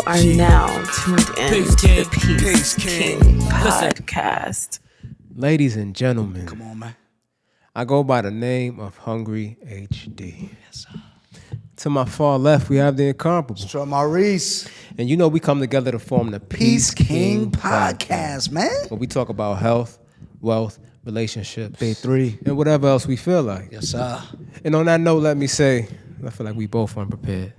are now tuned in to the Peace King podcast. Ladies and gentlemen, come on, man. I go by the name of Hungry HD. Yes, sir. To my far left, we have the incomparable Trell Maurice. And you know we come together to form the Peace King podcast, man. Where we talk about health, wealth, relationships. Big three. And whatever else we feel like. Yes, sir. And on that note, let me say, I feel like we both unprepared.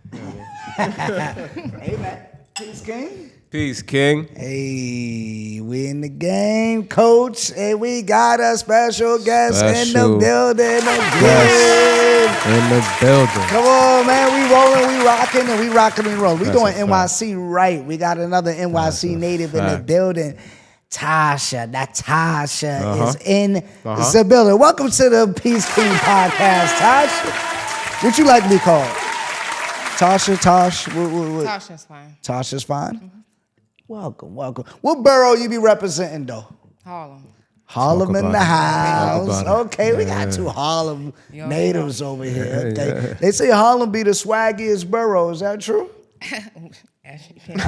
Hey, man. Peace King. Peace, King. Hey, we in the game, coach. Hey, we got a special guest in the building again. In the building. Come on, man. We rolling, we rocking, and we rocking and rolling. We doing NYC right. We got another NYC native in the building. Netosha is in the building. Welcome to the Peace King podcast, Tasha. What you like to be called? Tasha, Tosh? What? Tasha's fine. Tasha's fine? Mm-hmm. Welcome. What borough you be representing, though? Harlem in the house. Okay, we got two Harlem natives over here. Okay. They say Harlem be the swaggiest borough. Is that true? I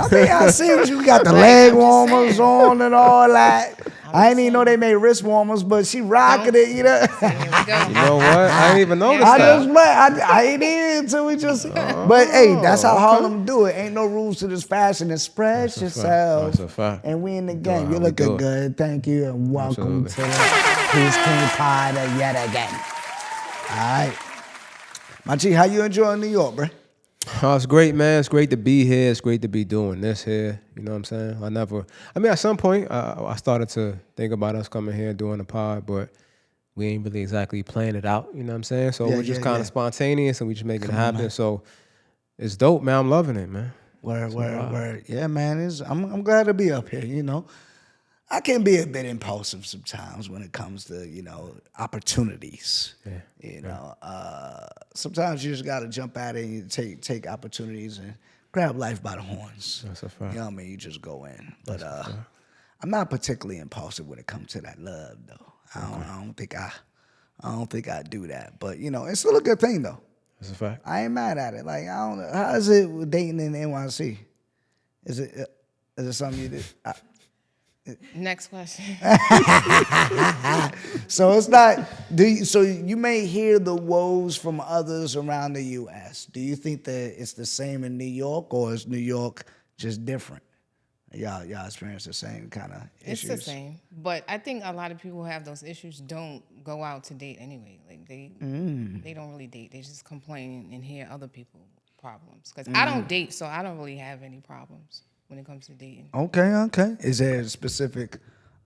think I see you got the leg warmers on and all that. I didn't even know they made wrist warmers, but she rocking it, you know. You know what? I didn't even notice I ain't in until we just. But hey, that's how Harlem do it. Ain't no rules to this fashion. Express yourself. That's a fact. And we in the game. You're looking good. Thank you, and welcome to the Peace King Pod yet again. All right, my G, how you enjoying New York, bro? Oh, it's great, man. It's great to be here. It's great to be doing this here. You know what I'm saying? At some point, I started to think about us coming here and doing a pod, but we ain't really exactly planned it out. You know what I'm saying? So we're just kind of spontaneous and we just making it happen. Man. So it's dope, man. I'm loving it, man. Word. Yeah, man. I'm glad to be up here, you know. I can be a bit impulsive sometimes when it comes to, you know, opportunities. Yeah. You know, sometimes you just got to jump at it and take opportunities and grab life by the horns. That's a fact. You know what I mean? You just go in. But I'm not particularly impulsive when it comes to that love, though. I don't think I do that. But, you know, it's still a good thing, though. That's a fact. I ain't mad at it. Like, I don't know. How is it with dating in NYC? Is it something you did? Next question. So it's not. So you may hear the woes from others around the U.S. Do you think that it's the same in New York, or is New York just different? Y'all experience the same kind of issues? It's the same, but I think a lot of people who have those issues don't go out to date anyway. Like they don't really date. They just complain and hear other people's problems. Because I don't date, so I don't really have any problems when it comes to dating. Okay. Is there a specific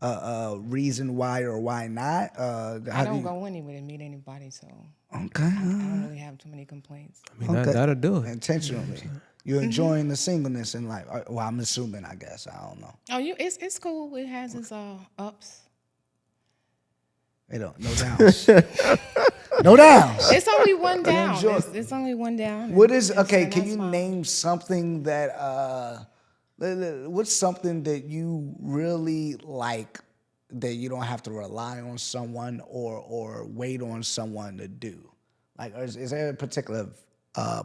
reason why or why not? I don't go anywhere to meet anybody, so okay. I don't really have too many complaints. I mean, that'll do it. Intentionally. You're enjoying the singleness in life. Well, I'm assuming, I guess. I don't know. Oh, it's cool. It has its ups. No downs. No downs. It's only one down. It's only one down. What is, can you name something that... what's something that you really like that you don't have to rely on someone or wait on someone to do? Like, is there a particular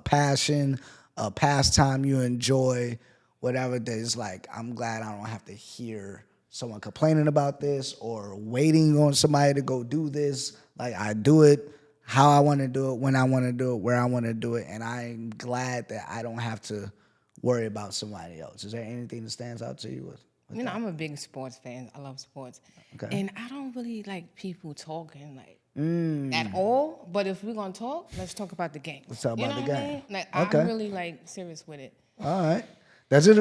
passion, a pastime you enjoy, whatever that is like, I'm glad I don't have to hear someone complaining about this or waiting on somebody to go do this. Like, I do it how I want to do it, when I want to do it, where I want to do it, and I'm glad that I don't have to worry about somebody else. Is there anything that stands out to you? You know, I'm a big sports fan. I love sports. Okay. And I don't really like people talking at all. But if we're going to talk, let's talk about the game. Let's talk about the game. I mean? Like, I'm really serious with it. All right. Does it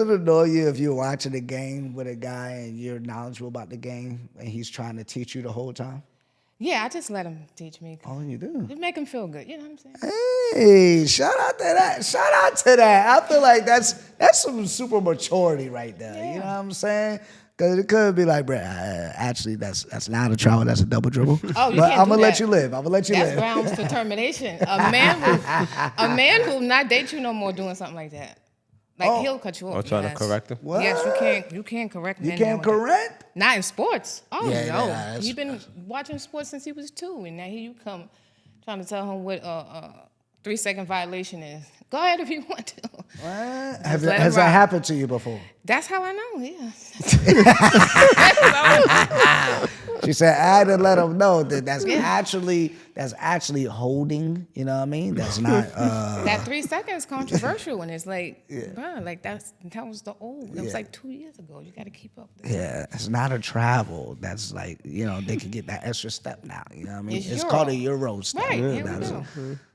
annoy you if you're watching a game with a guy and you're knowledgeable about the game and he's trying to teach you the whole time? Yeah, I just let him teach me. Oh, you do? It make him feel good. You know what I'm saying? Hey, shout out to that. I feel like that's some super maturity right there. Yeah. You know what I'm saying? Because it could be like, bro, actually, that's not a travel. That's a double dribble. Oh, but I'm gonna let you live. That's grounds for termination. A man will not date you no more doing something like that. Like, he'll cut you off. Or trying to correct him? What? Yes, you can't correct men. You can't correct? Not in sports. Oh, yeah, no. Yeah, He's been watching sports since he was 2, and now here you come trying to tell him what 3-second violation is go ahead if you want to. What? Just Has that happened to you before? That's how I know, yeah. She said, I had to let them know that that's actually holding. You know what I mean? That's not. That 3 seconds controversial, and it's like, bro, like that was the old. That was like 2 years ago. You got to keep up. Yeah, it's not a travel. That's like, they can get that extra step now. You know what I mean? It's Euro. called a Euro step. Right, here we That's, go.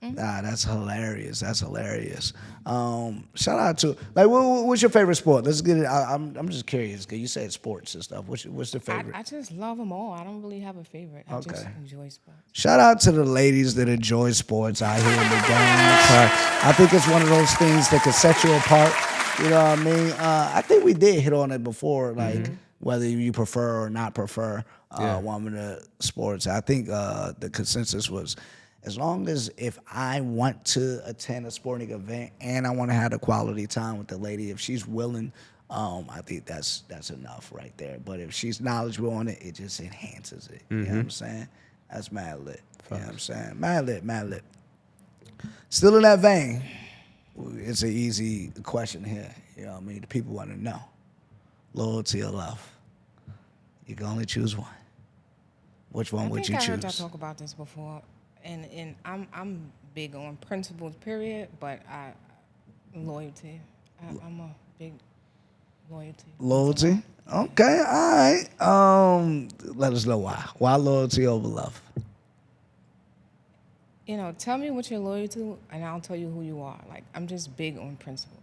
that's hilarious. That's hilarious. Shout out to what's your favorite sport? Let's get it. I'm just curious because you said sports and stuff. What's the favorite? I just love them all. I don't really have a favorite. I just enjoy sports. Shout out to the ladies that enjoy sports out here in the game. I think it's one of those things that can set you apart. You know what I mean? I think we did hit on it before, like whether you prefer or not prefer women to sports. I think the consensus was, as long as if I want to attend a sporting event and I want to have a quality time with the lady, if she's willing, I think that's enough right there. But if she's knowledgeable on it, it just enhances it. You know what I'm saying? That's mad lit. You know what I'm saying? Mad lit. Still in that vein, it's an easy question here. You know what I mean? The people want to know. Loyalty or love? You can only choose one. Which one would you choose? I heard y'all talk about this before, and I'm big on principles, period, but loyalty. I'm a big loyalty. Loyalty? Okay, all right. Let us know why. Why loyalty over love? Tell me what you're loyal to, and I'll tell you who you are. Like, I'm just big on principle.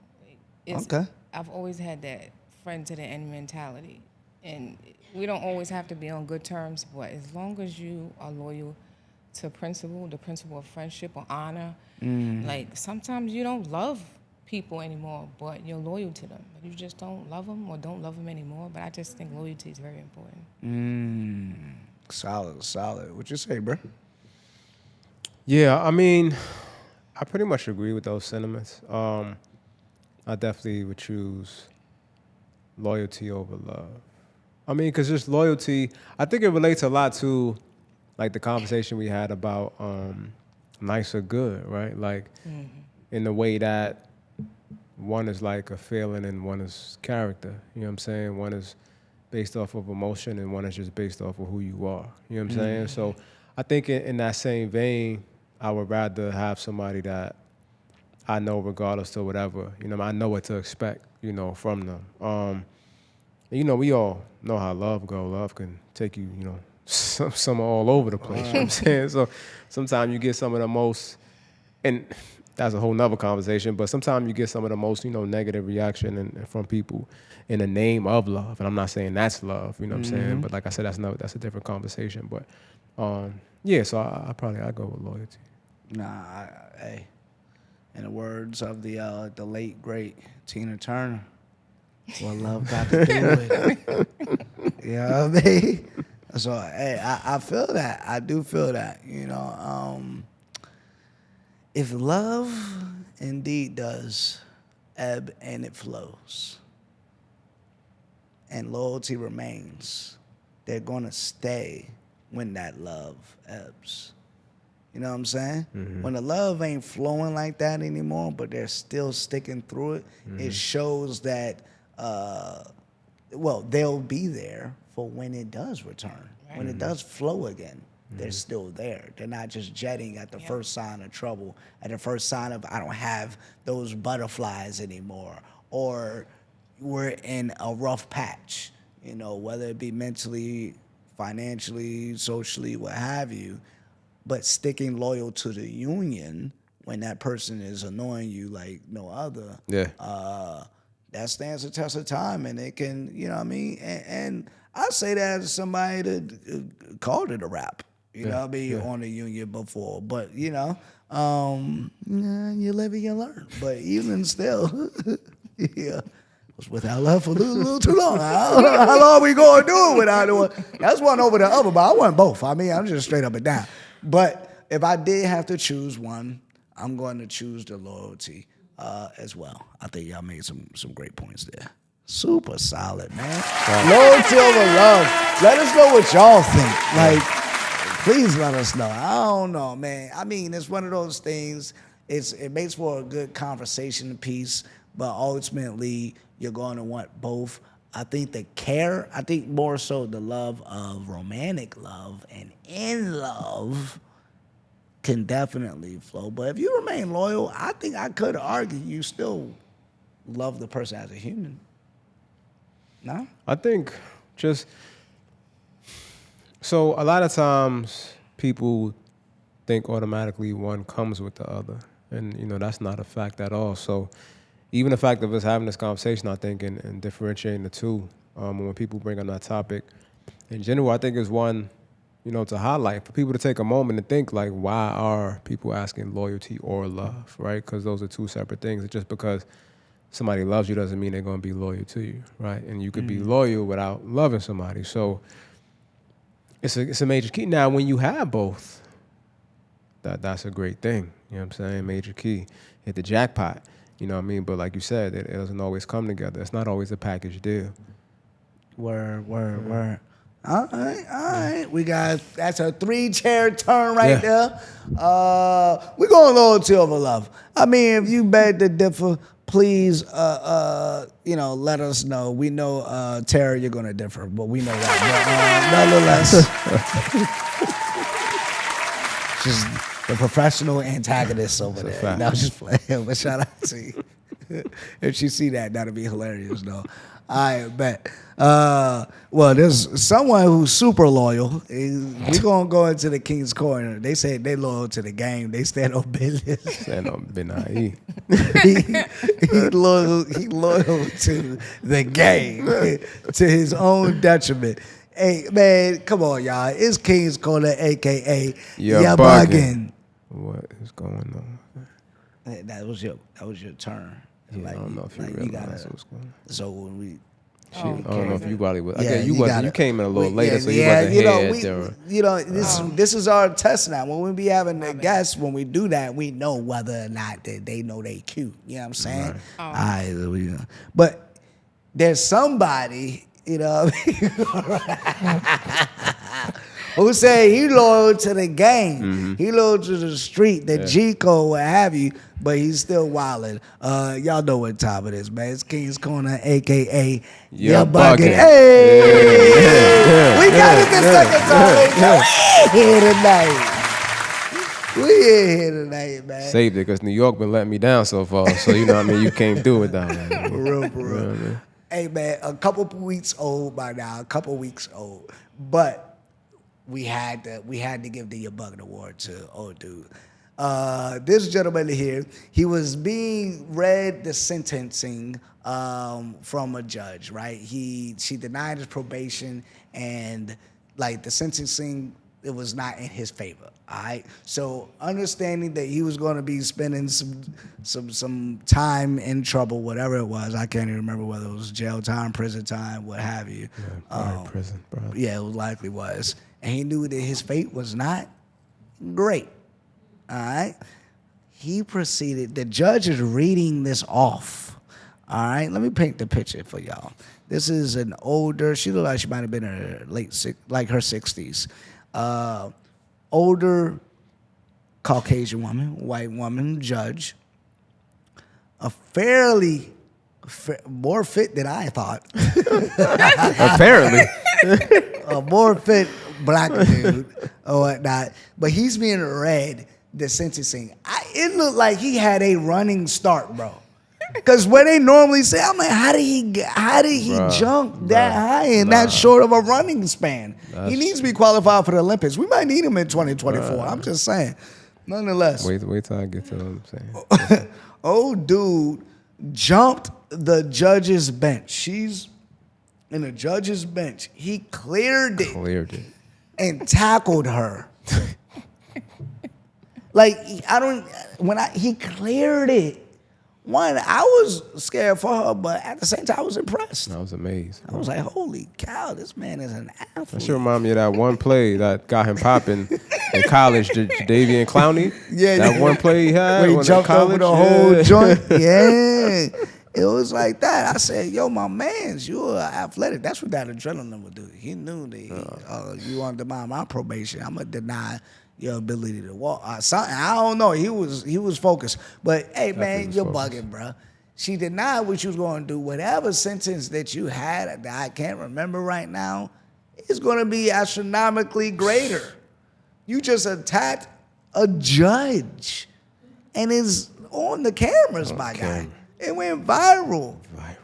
Okay. I've always had that friend to the end mentality, and we don't always have to be on good terms, but as long as you are loyal to principle, the principle of friendship or honor, like sometimes you don't love people anymore, but you're loyal to them. You just don't love them or don't love them anymore. But I just think loyalty is very important. Solid. What you say, bro? Yeah, I mean, I pretty much agree with those sentiments. I definitely would choose loyalty over love. I mean, because just loyalty, I think it relates a lot to, like, the conversation we had about nice or good, right? Like, in the way that one is like a feeling and one is character. You know what I'm saying? One is based off of emotion and one is just based off of who you are. You know what I'm saying? So I think in that same vein, I would rather have somebody that I know regardless to whatever. I know what to expect, from them. We all know how love goes. Love can take you, some all over the place. You know what I'm saying? So sometimes you get some of the most, and that's a whole nother conversation, but sometimes you get some of the most, negative reaction and from people in the name of love. And I'm not saying that's love, you know what I'm saying? But like I said, that's a different conversation. But so I go with loyalty. Nah, hey. In the words of the late great Tina Turner, what love got to do with it? You know what I mean? So hey, I feel that. I do feel that. If love indeed does ebb and it flows, and loyalty remains, they're gonna stay when that love ebbs. You know what I'm saying? When the love ain't flowing like that anymore, but they're still sticking through it, it shows that, they'll be there for when it does return. Right. When it does flow again, they're still there. They're not just jetting at the first sign of trouble, at the first sign of I don't have those butterflies anymore, or we're in a rough patch, whether it be mentally, financially, socially, what have you. But sticking loyal to the union when that person is annoying you like no other, that stands the test of time, and it can, you know what I mean? And I say that as somebody that called it a rap, you know what I mean, on the union before. But, you live and you learn. But even still, was without love for a little too long. I don't know how long we going to do it without doing. That's one over the other, but I want both. I mean, I'm just straight up and down. But if I did have to choose one, I'm going to choose the loyalty as well. I think y'all made some great points there. Super solid, man. Loyalty over love. Let us know what y'all think. Like, please let us know. I don't know, man. I mean, it's one of those things. it makes for a good conversation piece, but ultimately you're going to want both. I think I think more so the love of romantic love and in love can definitely flow. But if you remain loyal, I think I could argue you still love the person as a human. No? I think so a lot of times people think automatically one comes with the other. And, that's not a fact at all. So even the fact of us having this conversation, I think, and differentiating the two, when people bring up that topic, in general, I think is one, to highlight for people to take a moment and think like, why are people asking loyalty or love, right? Because those are two separate things. It's just because somebody loves you doesn't mean they're going to be loyal to you, right? And you could be loyal without loving somebody. So it's a major key. Now, when you have both, that's a great thing. You know what I'm saying? Major key. Hit the jackpot. You know what I mean? But like you said, it doesn't always come together. It's not always a package deal. Word. All right. That's a 3-chair turn right there. We're going loyalty over love. I mean, if you beg to differ, please, let us know. We know, Tara, you're going to differ, but we know that. But, nonetheless, just the professional antagonist over there. No, just playing, but shout out to you. If she see that, that'll be hilarious, though. I bet. Well, there's someone who's super loyal. We're going to go into the King's Corner. They say they loyal to the game. They stand on business. Stand on business. He loyal to the game, to his own detriment. Hey, man, come on, y'all. It's King's Corner, a.k.a. You're bugging. What is going on? That was your turn. Yeah, I don't know if you realize what's going on. So when we... I don't know if you probably was. Yeah, you came in a little later, so you wasn't here. This is our test now. When we be having the guests, when we do that, we know whether or not they know they cute. You know what I'm saying? Right. But there's somebody, who say he loyal to the game. Mm-hmm. He loyal to the street, the G code, what have you, but he's still wildin'. Y'all know what time it is, man. It's King's Corner, a.k.a. You're bugging. Hey! Yeah. We got it the second time. We here tonight, man. Saved it because New York been letting me down so far. So, you know what I mean? You came through it down there. For real. Hey, man, a couple weeks old by now, But we had to give the Your Buggin' Award to old dude. This gentleman here, he was being read the sentencing from a judge, right? She denied his probation, and like the sentencing, it was not in his favor. All right. So understanding that he was going to be spending some time in trouble, whatever it was, I can't even remember whether it was jail time, prison time, what have you. Yeah, prison, bro. Yeah, it likely was. And he knew that his fate was not great. All right. He proceeded. The judge is reading this off. All right. Let me paint the picture for y'all. This is an older. She looked like she might have been in her her 60s. Older Caucasian woman, white woman, judge. A fairly more fit than I thought. Apparently. A more fit black dude or whatnot. But he's being read the sentencing. It looked like he had a running start, bro. Because when they normally say, I'm like, how did he jump that high in that short of a running span? He needs to be qualified for the Olympics. We might need him in 2024. I'm just saying. Nonetheless. Wait till I get to what I'm saying. Old dude jumped the judge's bench. She's in the judge's bench. He cleared it. And tackled her. Like, he cleared it. One, I was scared for her, but at the same time, I was impressed. I was amazed. I was like, holy cow, this man is an athlete. That should remind me of that one play that got him popping in college, Jadavian Clowney. Yeah, that one play he had. Where he jumped over the whole joint. Yeah. It was like that. I said, yo, my mans, you're athletic. That's what that adrenaline would do. He knew that you want to deny my probation. I'm going to deny your ability to walk. I don't know. He was focused. But hey, man, you're bugging, bro. She denied what she was going to do. Whatever sentence that you had that I can't remember right now is going to be astronomically greater. You just attacked a judge, and it's on the cameras, my guy. It went viral.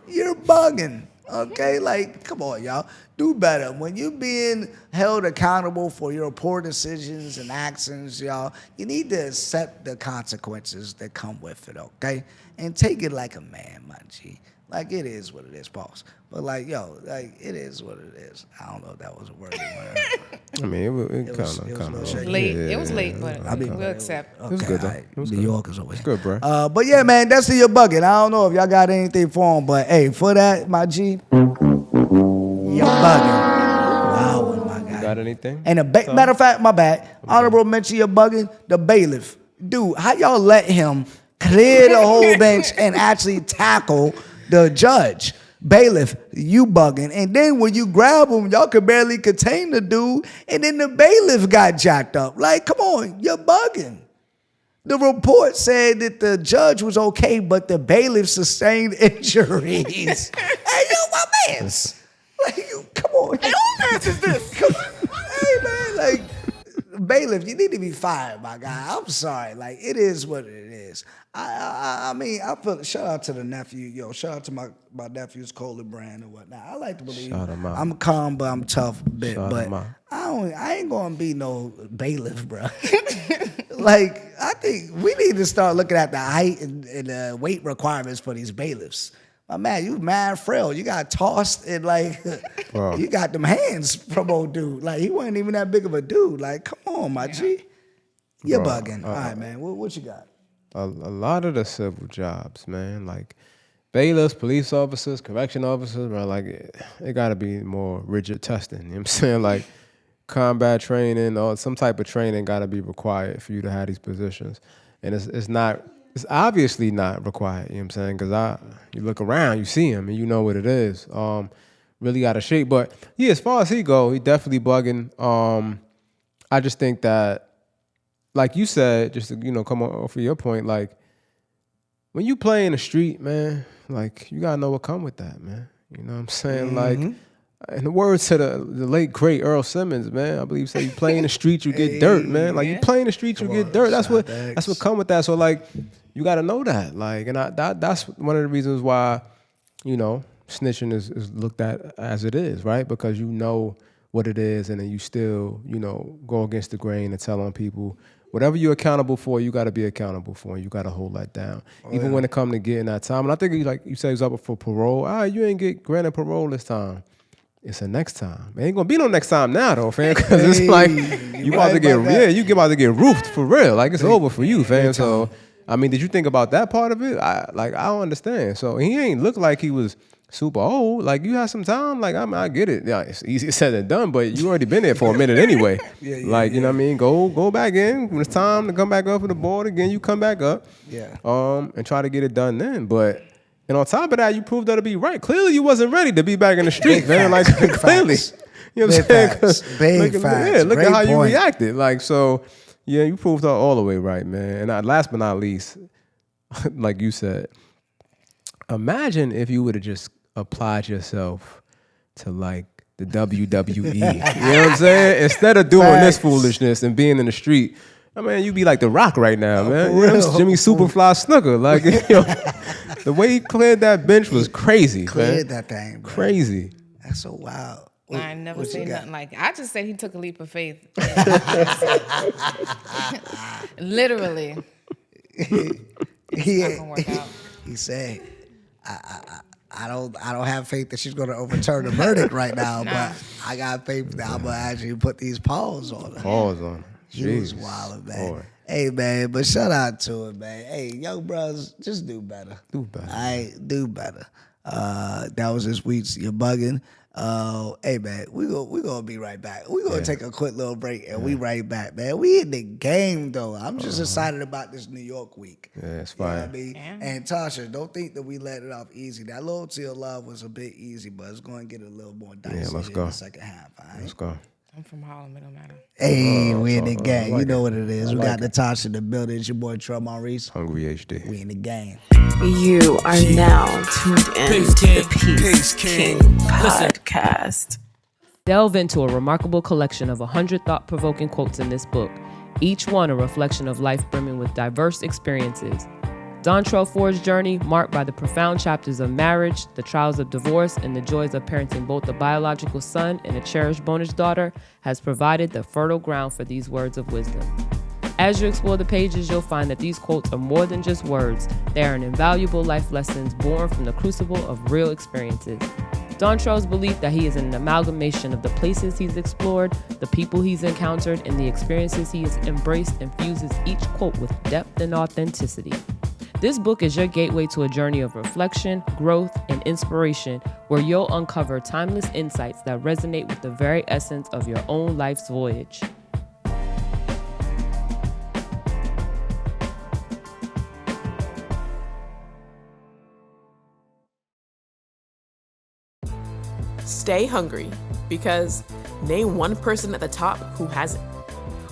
You're bugging, okay? Like, come on, y'all. Do better. When you're being held accountable for your poor decisions and actions, y'all, you need to accept the consequences that come with it, okay? And take it like a man, my G. Like, it is what it is, boss. But, like, yo, like, it is what it is. I don't know if that was a wordy word. I mean, it kind of late. It was late, but we'll accept. It was good, though. It was New York is always good, bro. But, yeah, man, that's your bucket. I don't know if y'all got anything for him, but, hey, for that, my G, you're bugging. Wow, my guy. Got anything? And matter of fact, my bad. Honorable mention, you're bugging the bailiff. Dude, how y'all let him clear the whole bench and actually tackle the judge? Bailiff, you bugging. And then when you grab him, y'all could barely contain the dude, and then the bailiff got jacked up. Like, come on, you're bugging. The report said that the judge was okay, but the bailiff sustained injuries. Hey, yo, my mans. Like, you, come on. Hey, who mans is this? Come on. Hey, man, like, bailiff, you need to be fired, my guy. I'm sorry. Like, it is what it is. I mean, I feel, shout out to the nephew. Yo, shout out to my nephew's Cole and Brand and whatnot. I like to believe I'm calm, but I'm tough a bit. But I ain't gonna be no bailiff, bro. Like, I think we need to start looking at the height and the weight requirements for these bailiffs. My man, you mad frail. You got tossed and like, you got them hands from old dude. Like, he wasn't even that big of a dude. Like, come on, my G. You're bugging. All right, man. What you got? A lot of the civil jobs, man, like bailiffs, police officers, correction officers, bro, like it got to be more rigid testing. You know what I'm saying? Like combat training or some type of training got to be required for you to have these positions. And it's obviously not required, you know what I'm saying? Because you look around, you see him, and you know what it is. Really out of shape. But yeah, as far as he go, he definitely bugging. I just think that, like you said, just to, come off of your point, like when you play in the street, man, like you gotta know what come with that, man. You know what I'm saying? Like, in the words to the late great Earl Simmons, man, I believe say you play in the street, you get dirt, man. Like you play in the street, you get dirt. That's what come with that. So like, you gotta know that. Like, and that's one of the reasons why, snitching is looked at as it is, right? Because you know what it is, and then you still, go against the grain and tell on people. Whatever you're accountable for, you got to be accountable for, and you got to hold that down. Even when it comes to getting that time. And I think, like you said, he was up for parole. You ain't get granted parole this time. It's a next time. It ain't going to be no next time now, though, fam, because it's like you about to get roofed for real. Like, it's over for you, fam. So, I mean, did you think about that part of it? I don't understand. So, he ain't look like he was super old. Like, you had some time. Like, I get it. Yeah, it's easier said than done, but you already been there for a minute anyway. You know what I mean? Go back in. When it's time to come back up for the board again, you come back up. And try to get it done then. But, and on top of that, you proved that to be right. Clearly, you wasn't ready to be back in the street, man. Like, clearly. You know what I'm saying? Big facts. Yeah, look Great at how point. you reacted. Like, so, yeah, you proved all the way right, man. And last but not least, like you said, imagine if you would have just applied yourself to like the WWE. You know what I'm saying? Instead of doing this foolishness and being in the street, I mean, you be like The Rock right now, man. You know, Jimmy Superfly Snooker. Like, the way he cleared that bench was crazy. Cleared that thing, bro. Crazy. That's so wild. I never seen nothing like it. I just said he took a leap of faith. Literally. He Not gonna work out. He said, I don't have faith that she's going to overturn the verdict right now, but I got faith that I'm going to actually put these paws on her. Paws on her. He was wild, man. Boy. Hey, man, but shout out to him, man. Hey, young brothers, just do better. Do better. All right, do better. That was this week's You're Bugging. Hey, man, we gonna be right back. We're going to take a quick little break, and we right back, man. We in the game, though. I'm just excited about this New York week. Yeah, it's fine. You know what I mean? And Tasha, don't think that we let it off easy. That Loyalty of Love was a bit easy, but it's going to get a little more dicey in the second half, all right? Let's go. I'm from Harlem. It don't matter. Hey, we in the gang. like You know it. what it is. I We like got Netosha in the building. It's your boy Trell Maurice. Hungry HD. We in the gang. You are now tuned in Peace to King. the Peace Peace King. King Listen. podcast. Delve into a remarkable collection of 100 thought-provoking quotes in this book, each one a reflection of life brimming with diverse experiences. Don Trell Ford's journey, marked by the profound chapters of marriage, the trials of divorce, and the joys of parenting both a biological son and a cherished bonus daughter, has provided the fertile ground for these words of wisdom. As you explore the pages, you'll find that these quotes are more than just words. They are an invaluable life lessons born from the crucible of real experiences. Don Trell's belief that he is an amalgamation of the places he's explored, the people he's encountered, and the experiences he has embraced infuses each quote with depth and authenticity. This book is your gateway to a journey of reflection, growth, and inspiration where you'll uncover timeless insights that resonate with the very essence of your own life's voyage. Stay hungry, because name one person at the top who hasn't.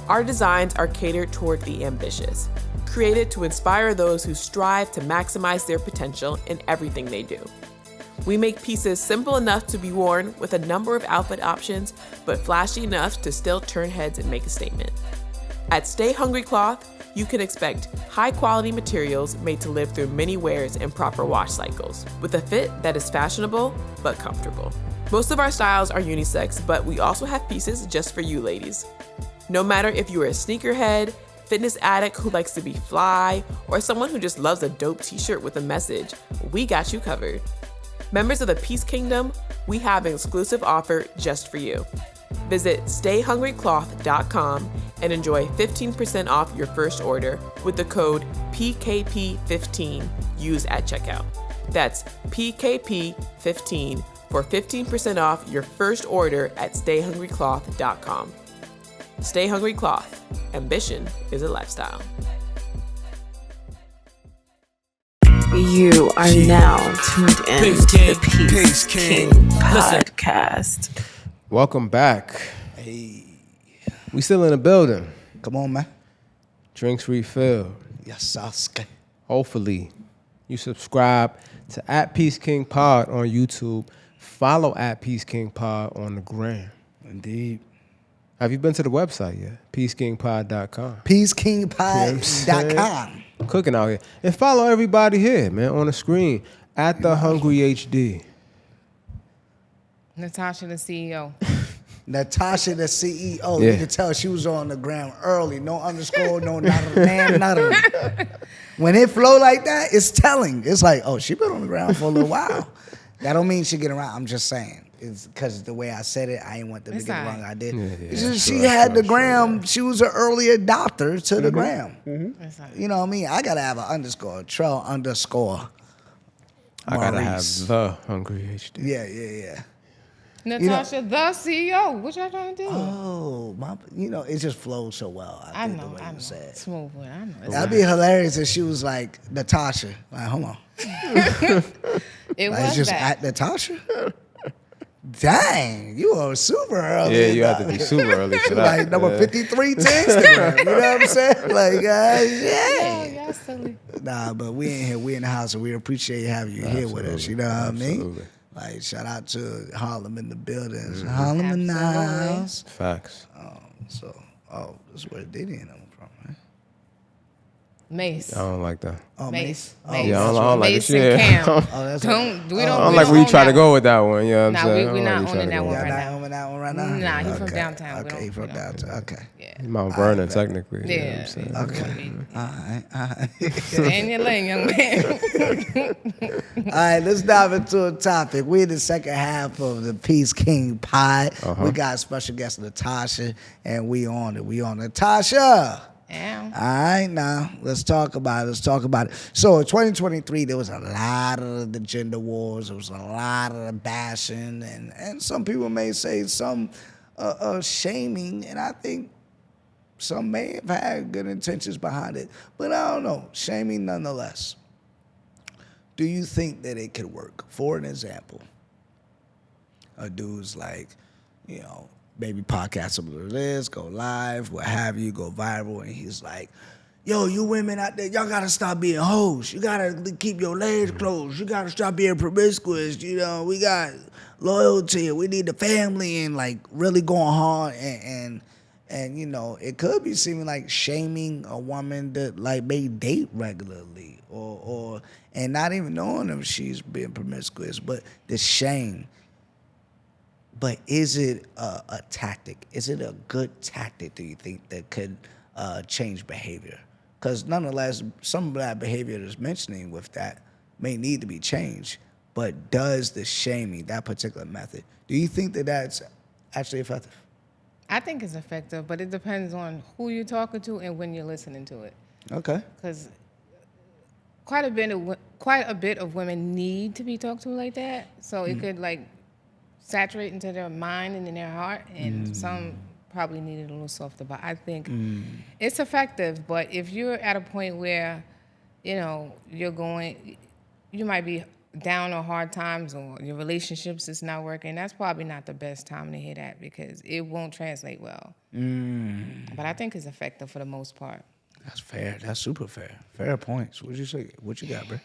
Our designs are catered toward the ambitious, created to inspire those who strive to maximize their potential in everything they do. We make pieces simple enough to be worn with a number of outfit options, but flashy enough to still turn heads and make a statement. At Stay Hungry Cloth, you can expect high-quality materials made to live through many wears and proper wash cycles, with a fit that is fashionable but comfortable. Most of our styles are unisex, but we also have pieces just for you ladies. No matter if you're a sneakerhead, fitness addict who likes to be fly, or someone who just loves a dope t-shirt with a message, we got you covered. Members of the Peace Kingdom, we have an exclusive offer just for you. Visit stayhungrycloth.com and enjoy 15% off your first order with the code PKP15 used at checkout. That's PKP15 for 15% off your first order at stayhungrycloth.com. Stay Hungry Cloth. Ambition is a lifestyle. You are now tuned in Peace to King. the Peace Peace King. King Listen. podcast. Welcome back. Hey, We still in the building. come on, man. Drinks refilled. Yes, Sasuke. Hopefully, you subscribe to Peace King Pod on YouTube. Follow Peace King Pod on the gram. Indeed. Have you been to the website yet? PeaceKingPod.com. PeaceKingPod.com. Cooking out here. And follow everybody here, man, on the screen at the Hungry HD. Netosha, the CEO. Netosha, the CEO. Yeah. You can tell she was on the gram early. No underscore, no nothing. When it flow like that, it's telling. It's like, oh, she been on the ground for a little while. That don't mean she get around. I'm just saying. It's because the way I said it, I ain't want them to It's get it all wrong. right. I did. Yeah, She had the gram. She was an early adopter to the gram. That's all right. You know what I mean? I got to have an underscore. Trell underscore. I gotta have Maurice. the Hungry HD. Yeah. Netosha, the CEO. What y'all trying to do? Oh, it just flows so well. I I think know, the way I you know. said it. Smooth one, I know. It's That'd be hilarious if she was like Netosha. Like, hold on. It Like, was it's just that. at Netosha? Dang, you are super early. Yeah, you have to be super early for that. Like number Yeah. 53 to Instagram. You know what I'm saying? Like, Yeah, yeah. y'all silly. Nah, but we in here, we in the house, and we appreciate having you here with us. You know what I mean? Absolutely. Like, shout out to Harlem in the buildings. Harlem in the Absolutely. house. Facts. This is where Diddy and them from, right? Mace. I don't like that. Oh, Mace. Oh, Mace. Yeah, I don't like Mace it. and Yeah. Cam. that's Don't, we I don't. don't we like don't where you own try to that. go with that one. You know what I'm Nah, saying? we I don't not like where you owning try to that go one with Y'all right not now. over that one right now? Nah, he from Okay. downtown. We Okay, don't- he from we don't- downtown. Okay. Yeah. Mount Vernon, technically. You know what Yeah. I'm saying? Okay. All right. Stay in your lane, young man. All right, let's dive into a topic. We're in the second half of the Peace King Pod. We got a special guest, Netosha, and we on it. We on Netosha. Yeah. All right, now let's talk about it. So in 2023, there was a lot of the gender wars. There was a lot of the bashing, and some people may say some shaming, and I think some may have had good intentions behind it, but I don't know. Shaming nonetheless. Do you think that it could work? For an example, a dude's like, maybe podcast similar to this, go live, what have you, go viral, and he's like, yo, you women out there, y'all gotta stop being hoes. You gotta keep your legs closed. You gotta stop being promiscuous. You know, we got loyalty. We need the family, and like really going hard. And you know, it could be seeming like shaming a woman that like may date regularly, or and not even knowing if she's being promiscuous, but the shame. But is it a tactic? Is it a good tactic, do you think, that could change behavior? Because nonetheless, some of that behavior that's mentioning with that may need to be changed. But does the shaming, that particular method, do you think that that's actually effective? I think it's effective, but it depends on who you're talking to and when you're listening to it. Okay. Because quite a bit of women need to be talked to like that, so it could like saturate into their mind and in their heart, and some probably need it a little softer. But I think it's effective. But if you're at a point where, you know, you might be down on hard times, or your relationships is not working, that's probably not the best time to hear that, because it won't translate well. But I think it's effective for the most part. That's fair. That's super fair. Fair points. What'd you say? What you got, bro?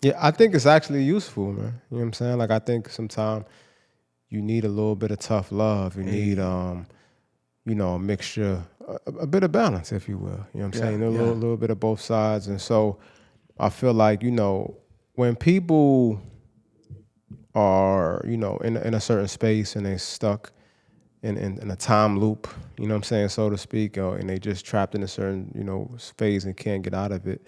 Yeah, I think it's actually useful, man. You know what I'm saying? Like, I think sometimes you need a little bit of tough love. You need, you know, a mixture, a bit of balance, if you will. You know what I'm saying? A little bit of both sides. And so I feel like, you know, when people are, you know, in a certain space and they're stuck in a time loop, you know what I'm saying, so to speak, and they just trapped in a certain, you know, phase and can't get out of it.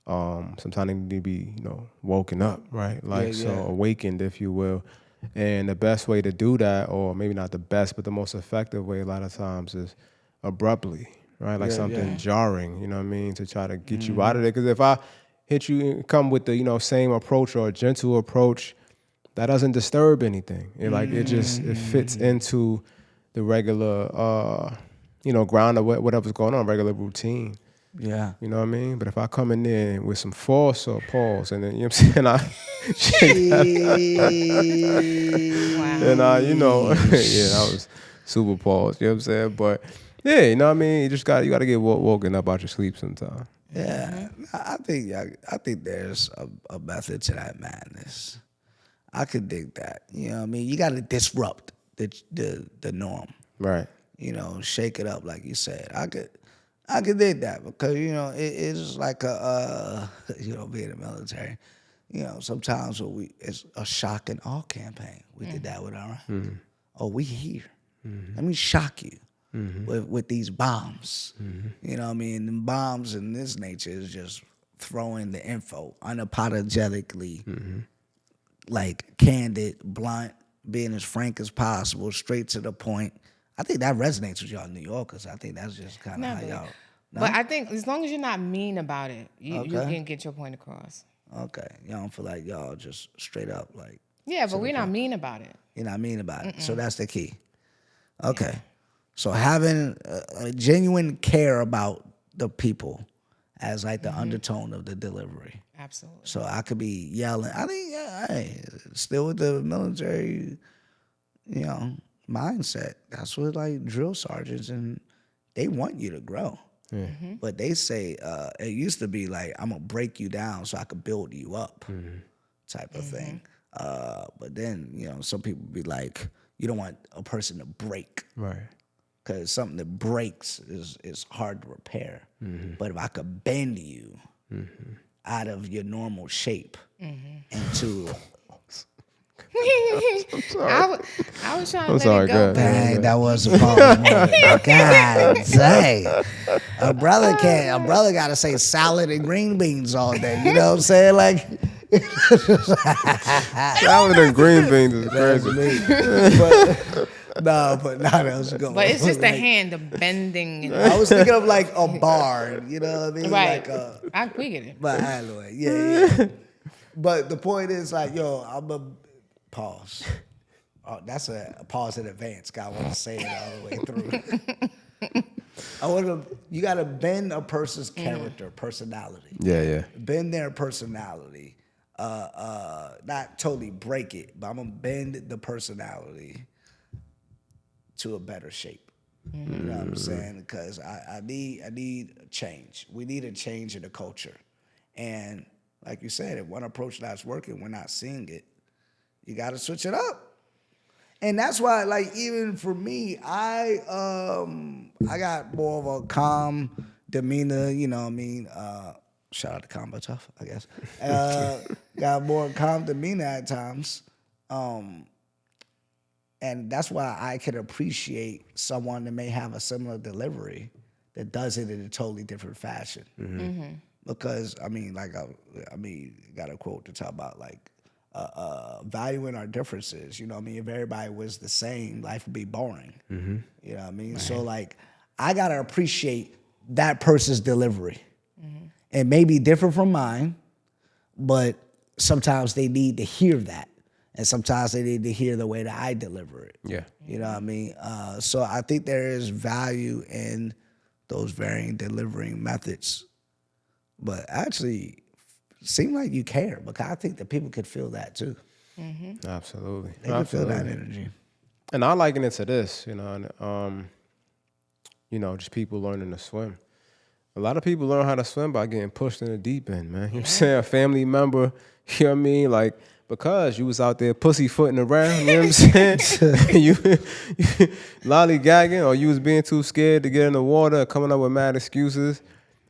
Sometimes they need to be, you know, woken up, right? Like, so awakened, if you will. And the best way to do that, or maybe not the best, but the most effective way a lot of times is abruptly, right? Like something jarring, you know what I mean, to try to get you out of there. Because if I hit you and come with the, you know, same approach or a gentle approach, that doesn't disturb anything. It fits into the regular, you know, ground of whatever's going on, regular routine. Yeah. You know what I mean? But if I come in there with some force or pause, and then, you know what I'm saying, I shake that, and you know, that was super pause, you know what I'm saying? But yeah, you know what I mean? You got to get woken up out your sleep sometime. Yeah. I think there's a method to that madness. I could dig that. You know what I mean? You got to disrupt the norm. Right. You know, shake it up, like you said. I could dig that, because, you know, it's like you know, being in the military, you know, sometimes it's a shock and awe campaign. We did that with our, oh, we here. Let me shock you with these bombs. You know what I mean? The bombs in this nature is just throwing the info unapologetically, like candid, blunt, being as frank as possible, straight to the point. I think that resonates with y'all New Yorkers. I think that's just kind of how y'all. No? But I think as long as you're not mean about it, you can get your point across. Okay. Y'all don't feel like y'all just straight up like. Yeah, but we're not mean about it. You're not mean about it. So that's the key. Okay. Yeah. So having a genuine care about the people as like the undertone of the delivery. Absolutely. So I could be yelling. I think, still with the military, you know, mindset. That's what like drill sergeants, and they want you to grow. But they say it used to be like, I'm gonna break you down so I could build you up, type of thing. But then, you know, some people be like, you don't want a person to break, right? Because something that breaks is hard to repair. But if I could bend you out of your normal shape into I was trying to let it go. Dang, that was a pause moment. God dang. A brother gotta say salad and green beans all day. You know what I'm saying? Like salad and green beans is crazy. But that was good. But it's just the hand, the bending. I was thinking of like a bar, you know what I mean? Right. Like we get it. But anyway, yeah. But the point is like, yo, I'm a pause. Oh, that's a pause in advance. God, I want to say it all the way through. You got to bend a person's character, personality. Yeah. Bend their personality not totally break it, but I'm gonna bend the personality to a better shape. You know what I'm saying? Because I need a change. We need a change in the culture. And like you said, if one approach not working, we're not seeing it. You got to switch it up. And that's why, like, even for me, I got more of a calm demeanor. You know what I mean? Shout out to Combo Tough, I guess. Got more calm demeanor at times. And that's why I can appreciate someone that may have a similar delivery that does it in a totally different fashion. Because, I mean, got a quote to talk about, like, valuing our differences. You know what I mean? If everybody was the same, life would be boring. You know what I mean? Right. So, like, I got to appreciate that person's delivery. It may be different from mine, but sometimes they need to hear that. And sometimes they need to hear the way that I deliver it. Yeah. You know what I mean? So I think there is value in those varying delivering methods. But actually, seem like you care, because I think that people could feel that too. Absolutely. They can feel that energy. And I liken it to this, just people learning to swim. A lot of people learn how to swim by getting pushed in the deep end, man. You know what I'm saying? A family member, you know what I mean? Like, because you was out there pussyfooting around, you know what I'm saying? you lollygagging, or you was being too scared to get in the water, coming up with mad excuses.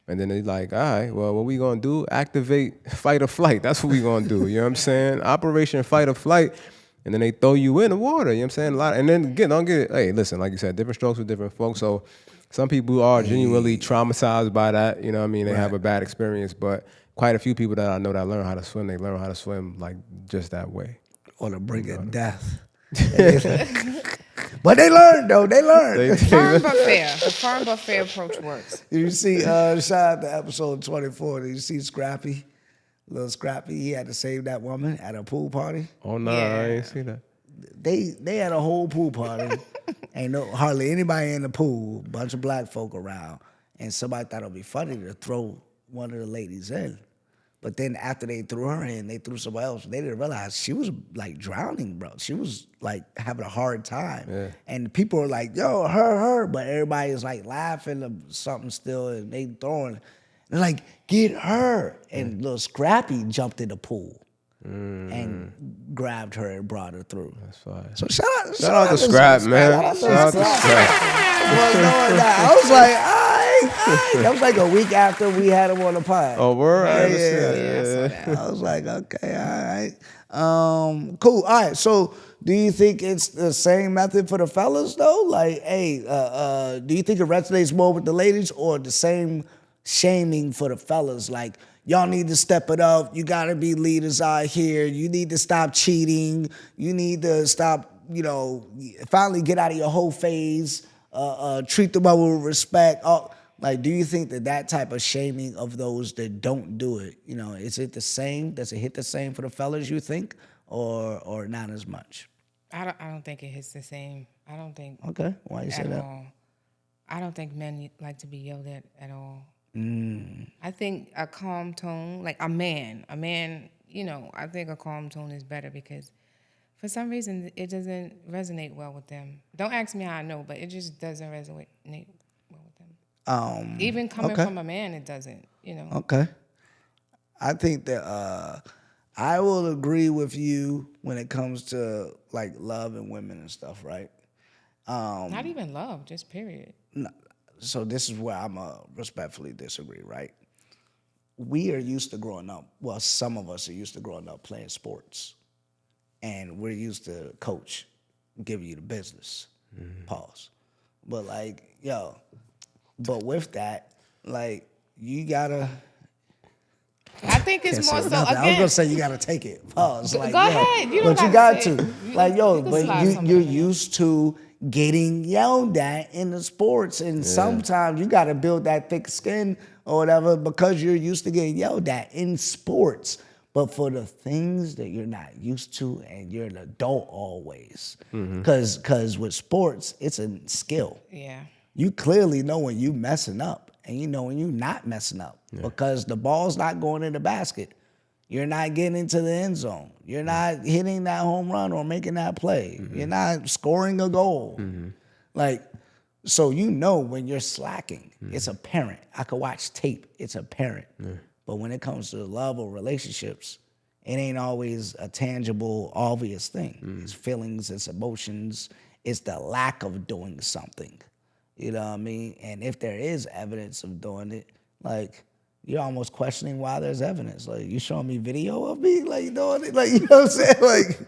And then they like, all right, well, what we gonna do? Activate fight or flight. That's what we gonna do. You know what I'm saying? Operation fight or flight. And then they throw you in the water. You know what I'm saying? And then again, don't get it. Hey, listen, like you said, different strokes with different folks. So some people are genuinely traumatized by that. You know what I mean? They have a bad experience. But quite a few people that I know that learn how to swim, they learn how to swim like just that way. On the brink of death. But they learned, though. They learned. Firm but fair. The firm but fair approach works. You see, shout out to episode 24. Did you see Scrappy? Little Scrappy, he had to save that woman at a pool party. Oh, no, I ain't see that. They had a whole pool party. Ain't hardly anybody in the pool, bunch of black folk around. And somebody thought it would be funny to throw one of the ladies in. But then after they threw her in, they threw somebody else. They didn't realize she was like drowning, bro. She was like having a hard time. Yeah. And people were like, yo, her. But everybody is like laughing or something still, and they throwing. They're like, get her. And little Scrappy jumped in the pool and grabbed her and brought her through. That's fine. So shout out to Scrap, man. Shout out to Scrap. I was like, all right. That was like a week after we had him on the pod. Oh, word? Yeah. I was like, okay, all right. Cool. All right. So do you think it's the same method for the fellas, though? Like, hey, do you think it resonates more with the ladies, or the same shaming for the fellas? Like, y'all need to step it up. You got to be leaders out here. You need to stop cheating. You need to stop, finally get out of your whole phase. Treat them with respect. Like, do you think that type of shaming of those that don't do it, is it the same? Does it hit the same for the fellas, you think, or not as much? I don't think it hits the same. I don't think. Okay, why you say that? All. I don't think men like to be yelled at all. I think a calm tone, like a man, I think a calm tone is better, because for some reason it doesn't resonate well with them. Don't ask me how I know, but it just doesn't resonate well with them. Even coming from a man, it doesn't, Okay. I think that I will agree with you when it comes to like love and women and stuff, right? Not even love, just period. No, so this is where I'm respectfully disagree, right? We are used to growing up, well, some of us are used to growing up playing sports. And we're used to coach giving you the business. Pause. But but with that, like, you gotta. I think it's more so. Again, I was gonna say you gotta take it. Pause. Like, go ahead. You but you got to. But you're used to getting yelled at in the sports, and sometimes you gotta build that thick skin or whatever, because you're used to getting yelled at in sports. But for the things that you're not used to, and you're an adult always, because with sports, it's a skill. Yeah. You clearly know when you messing up, and you know when you're not messing up, because the ball's not going in the basket. You're not getting into the end zone. You're not hitting that home run or making that play. You're not scoring a goal. Like, so you know when you're slacking, it's apparent. I could watch tape, it's apparent. But when it comes to love or relationships, it ain't always a tangible, obvious thing. It's feelings, it's emotions, it's the lack of doing something. You know what I mean? And if there is evidence of doing it, like, you're almost questioning why there's evidence. Like, you showing me video of me, like, doing it? Like, you know what I'm saying? Like,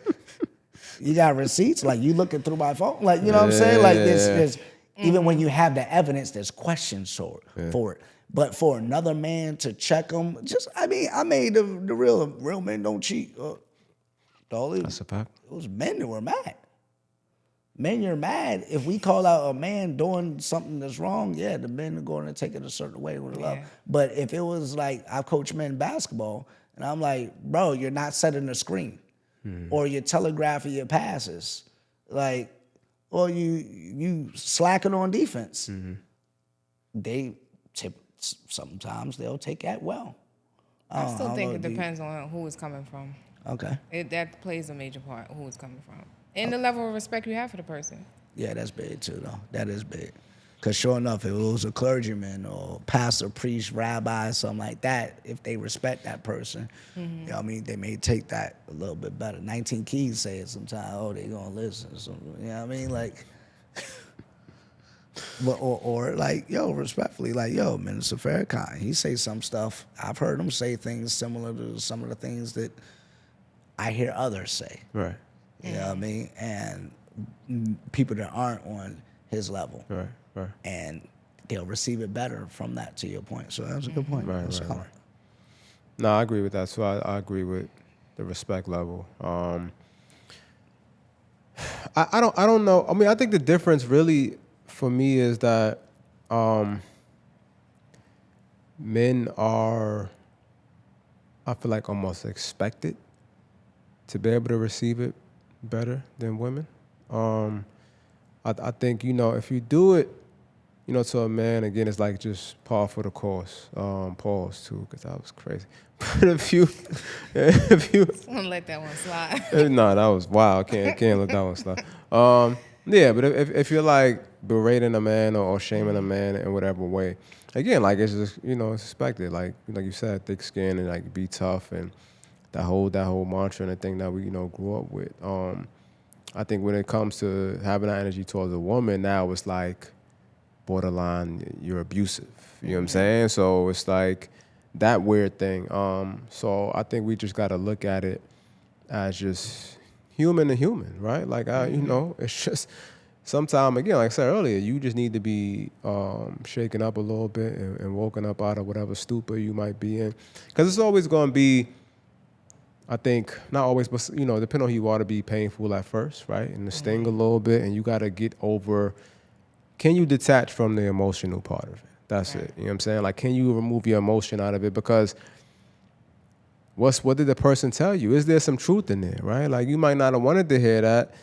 you got receipts? Like, you looking through my phone? Like, you know what I'm saying? Like, there's even when you have the evidence, there's questions for it. But for another man to check them, I made the real men don't cheat. That's a fact. It was men that were mad. Men, you're mad. If we call out a man doing something that's wrong, yeah, the men are going to take it a certain way with love. But if it was like, I coach men basketball, and I'm like, bro, you're not setting the screen, or you're telegraphing your passes, like, or you slacking on defense. Sometimes they'll take that well. I still think it depends on who it's coming from. Okay. That plays a major part, who it's coming from. And the level of respect you have for the person. Yeah, that's big too, though. That is big. Because sure enough, if it was a clergyman or pastor, priest, rabbi, something like that, if they respect that person, you know what I mean, they may take that a little bit better. 19 Keys say it sometimes, oh, they going to listen. So, you know what I mean? Like, or like, yo, respectfully, like, yo, Minister Farrakhan, he say some stuff. I've heard him say things similar to some of the things that I hear others say. Right. You know what I mean? And people that aren't on his level. Right. And they'll receive it better from that, to your point. So that's a good point. Right. No, I agree with that. So I agree with the respect level. I don't know. I mean, I think the difference really for me is that men are, I feel like, almost expected to be able to receive it better than women. I think, if you do it, to a man, again, it's like just par for the course. Pause too, because that was crazy. But if you, Just want to let that one slide. no, that was wild. Can't let that one slide. Yeah, but if you're like berating a man or shaming a man in whatever way, again, like, it's just, it's expected. Like you said, thick skin and like be tough, and that whole mantra and the thing that we grew up with. I think when it comes to having that energy towards a woman, now it's like borderline, you're abusive. You know what I'm saying? So it's like that weird thing. So I think we just got to look at it as just human to human, right? Like, it's just sometimes, again, like I said earlier, you just need to be shaken up a little bit and woken up out of whatever stupor you might be in. Because it's always going to be, I think, not always, but, depending on who you are, to be painful at first, right? And to sting a little bit, and you got to get over, can you detach from the emotional part of it? That's it. You know what I'm saying? Like, can you remove your emotion out of it? Because what did the person tell you? Is there some truth in there, right? Like, you might not have wanted to hear that,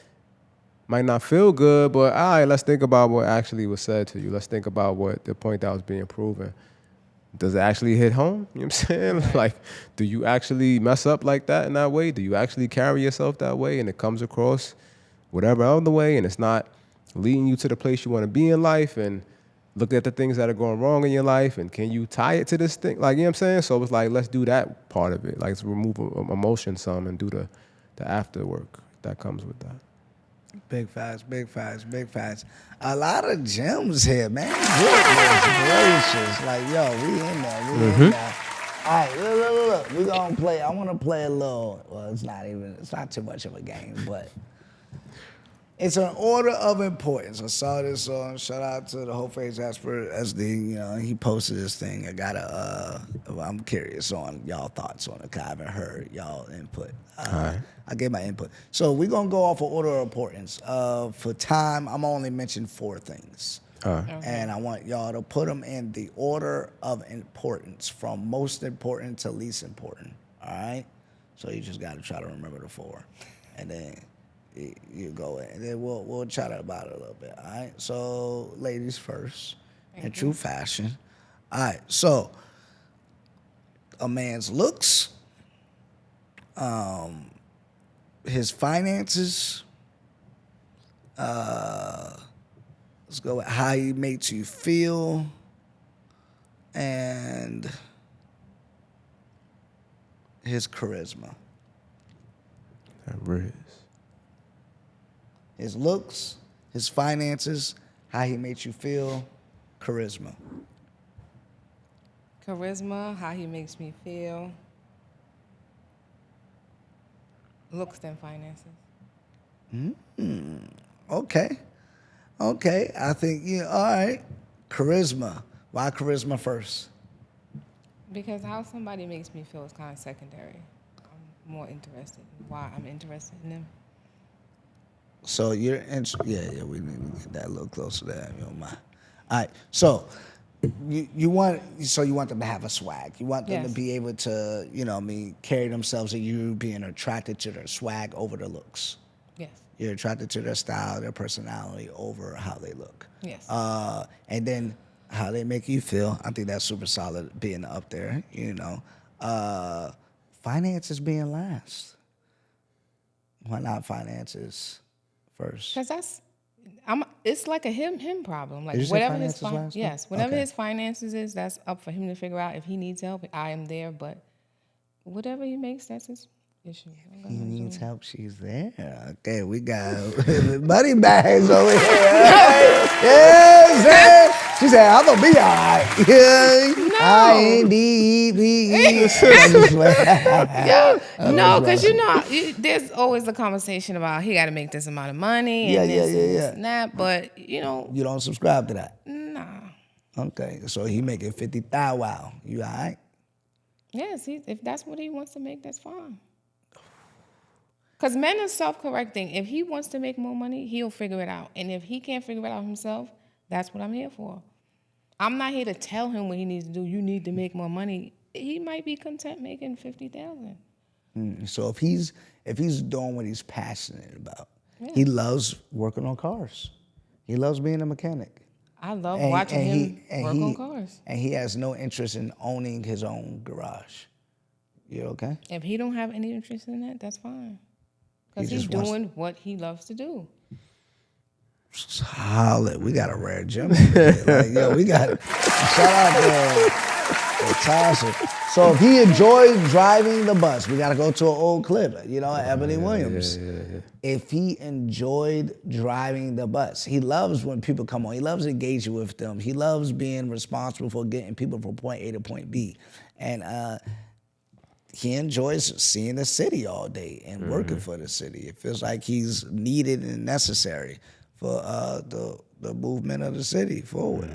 might not feel good, but all right, let's think about what actually was said to you. Let's think about what the point that was being proven. Does it actually hit home? You know what I'm saying? Like, do you actually mess up like that in that way? Do you actually carry yourself that way and it comes across whatever other way and it's not leading you to the place you want to be in life, and look at the things that are going wrong in your life, and can you tie it to this thing? Like, you know what I'm saying? So it's like, let's do that part of it. Like, let's remove emotion some and do the after work that comes with that. Big facts. A lot of gems here, man. Goodness gracious. Like, yo, we in there. All right, look. We gonna play. I want to play a little, well, it's not too much of a game, but it's an order of importance. I saw this on, shout out to the whole face Jasper SD. He posted this thing. I'm curious on y'all thoughts on it, because I haven't heard y'all input. I gave my input. So we're going to go off of order of importance. For time, I'm only mentioning 4 things. Okay. And I want y'all to put them in the order of importance, from most important to least important. All right? So you just got to try to remember the 4. And then you go in. And then we'll chat about it a little bit. All right? So ladies first, in true fashion. All right. So a man's looks, His finances. Let's go with how he makes you feel, and his charisma. That Riz. His looks, his finances, how he makes you feel, charisma. Charisma, how he makes me feel. Looks and finances. Okay. Okay. I think, yeah, all right. Charisma. Why charisma first? Because how somebody makes me feel is kind of secondary. I'm more interested in why I'm interested in them. So you're, yeah, we need to get that a little closer to that, if you don't mind. All right. So you want them to have a swag. You want them to Yes. be able to, carry themselves, and you being attracted to their swag over their looks. Yes. You're attracted to their style, their personality over how they look. Yes. And then how they make you feel. I think that's super solid being up there, Finances being last. Why not finances first? Because it's like a him problem. Like Is your whatever his finances last? yes, whatever Okay. his finances is, that's up for him to figure out. If he needs help, I am there. But whatever he makes, that's his issue. He needs help. She's there. Okay, we got buddy bags over here. Yes, she said, "I'm gonna be all right." INDEE. Yeah, no, because there's always a conversation about he got to make this amount of money and this and that. But You don't subscribe to that. nah. Okay, so he making 50,000. Wow, you all right? Yes, if that's what he wants to make, that's fine. Because men are self-correcting. If he wants to make more money, he'll figure it out. And if he can't figure it out himself, that's what I'm here for. I'm not here to tell him what he needs to do. You need to make more money. He might be content making 50,000. So if he's doing what he's passionate about, he loves working on cars. He loves being a mechanic. I love watching him work on cars. And he has no interest in owning his own garage. You okay? If he don't have any interest in that, that's fine. Because he's doing what he loves to do. Solid. We got a rare gem over here. We got shout out to Tasha. So if he enjoyed driving the bus, we got to go to an old clip, Ebony Williams. Yeah. If he enjoyed driving the bus, he loves when people come on. He loves engaging with them. He loves being responsible for getting people from point A to point B. And he enjoys seeing the city all day and working for the city. It feels like he's needed and necessary for the movement of the city forward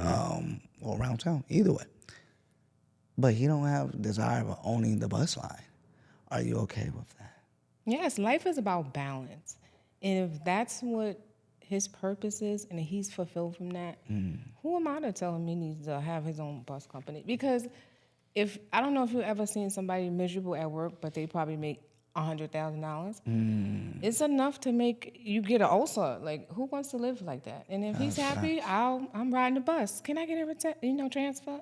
or around town, either way. But he don't have desire of owning the bus line. Are you okay with that? Yes, life is about balance. And if that's what his purpose is and he's fulfilled from that, who am I to tell him he needs to have his own bus company? Because I don't know if you've ever seen somebody miserable at work, but they probably make $100,000. It's enough to make you get an ulcer. Like, who wants to live like that? And if he's happy, I'm riding the bus. Can I get a transfer?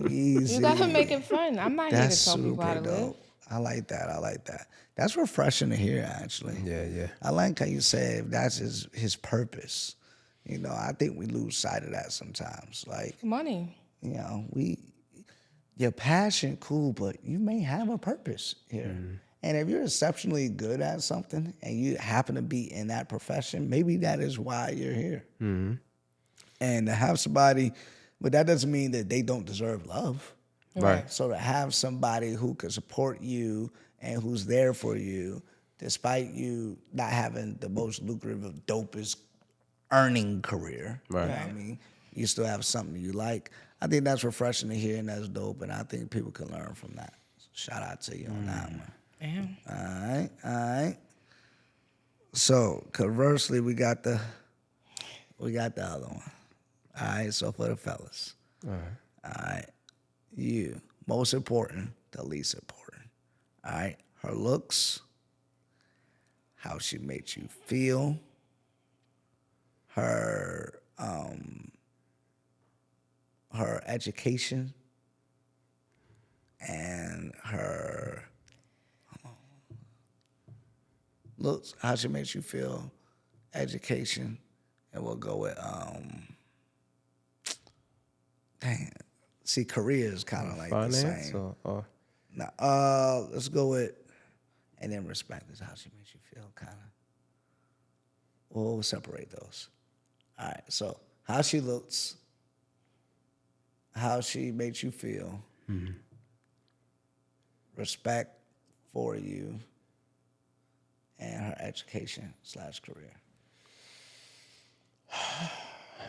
Easy. You gotta make it fun. I'm not here to tell people how to super live. dope. I like that. That's refreshing to hear, actually. Yeah. I like how you said that's his purpose. I think we lose sight of that sometimes. Like, Money. Your passion, cool, but you may have a purpose here. And if you're exceptionally good at something and you happen to be in that profession, maybe that is why you're here. And to have somebody, but that doesn't mean that they don't deserve love. Right. So to have somebody who can support you and who's there for you, despite you not having the most lucrative, dopest earning career, Right. You know what I mean? You still have something you like. I think that's refreshing to hear, and that's dope, and I think people can learn from that. So shout out to you on that one. Yeah. All right. So conversely, we got the other one. All right, so for the fellas. All right. You, most important, the least important. All right. Her looks, how she makes you feel, her education, and her looks, how she makes you feel, education, and we'll go with career is kind of like finance the same. or Nah, let's go with, and then respect is how she makes you feel, kind of. We'll separate those. All right, so how she looks, how she makes you feel, respect for you, and her education/career.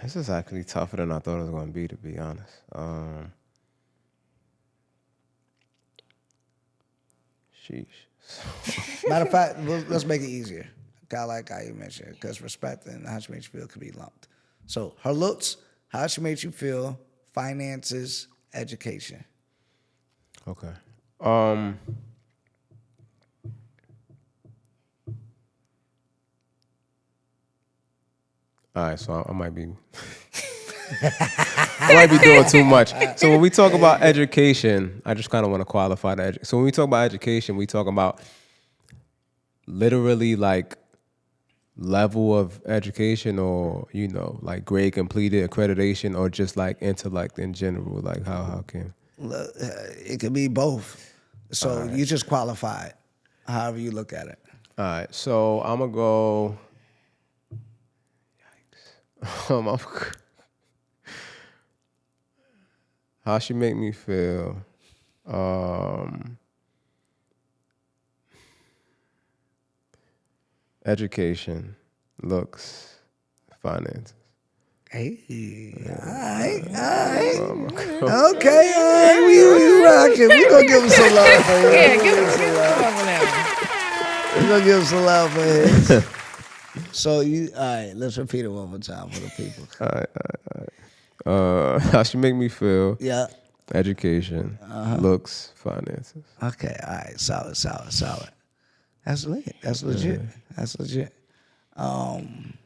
This is actually tougher than I thought it was going to be honest. Sheesh. Matter of fact, let's make it easier. Kind of like how you mentioned, because respect and how she makes you feel could be lumped. So her looks, how she makes you feel, finances, education. Okay. All right, so I might be I might be doing too much. So when we talk about education, I just kind of want to qualify that. So when we talk about education, we talk about literally like level of education, or like grade completed, accreditation, or just like intellect in general. Like how can it could be both. So you just qualified, however you look at it. All right, so I'm gonna go. How she make me feel? Education, looks, finances. Hey, all right. Okay, all right, we rocking. We gonna give him some love for him. Yeah, give him some love on that one. We gonna give him some love for his. So all right, let's repeat it one more time for the people. All right. How she make me feel? Yeah. Education, looks, finances. Okay, all right, solid. That's lit. That's legit. That's legit. I'm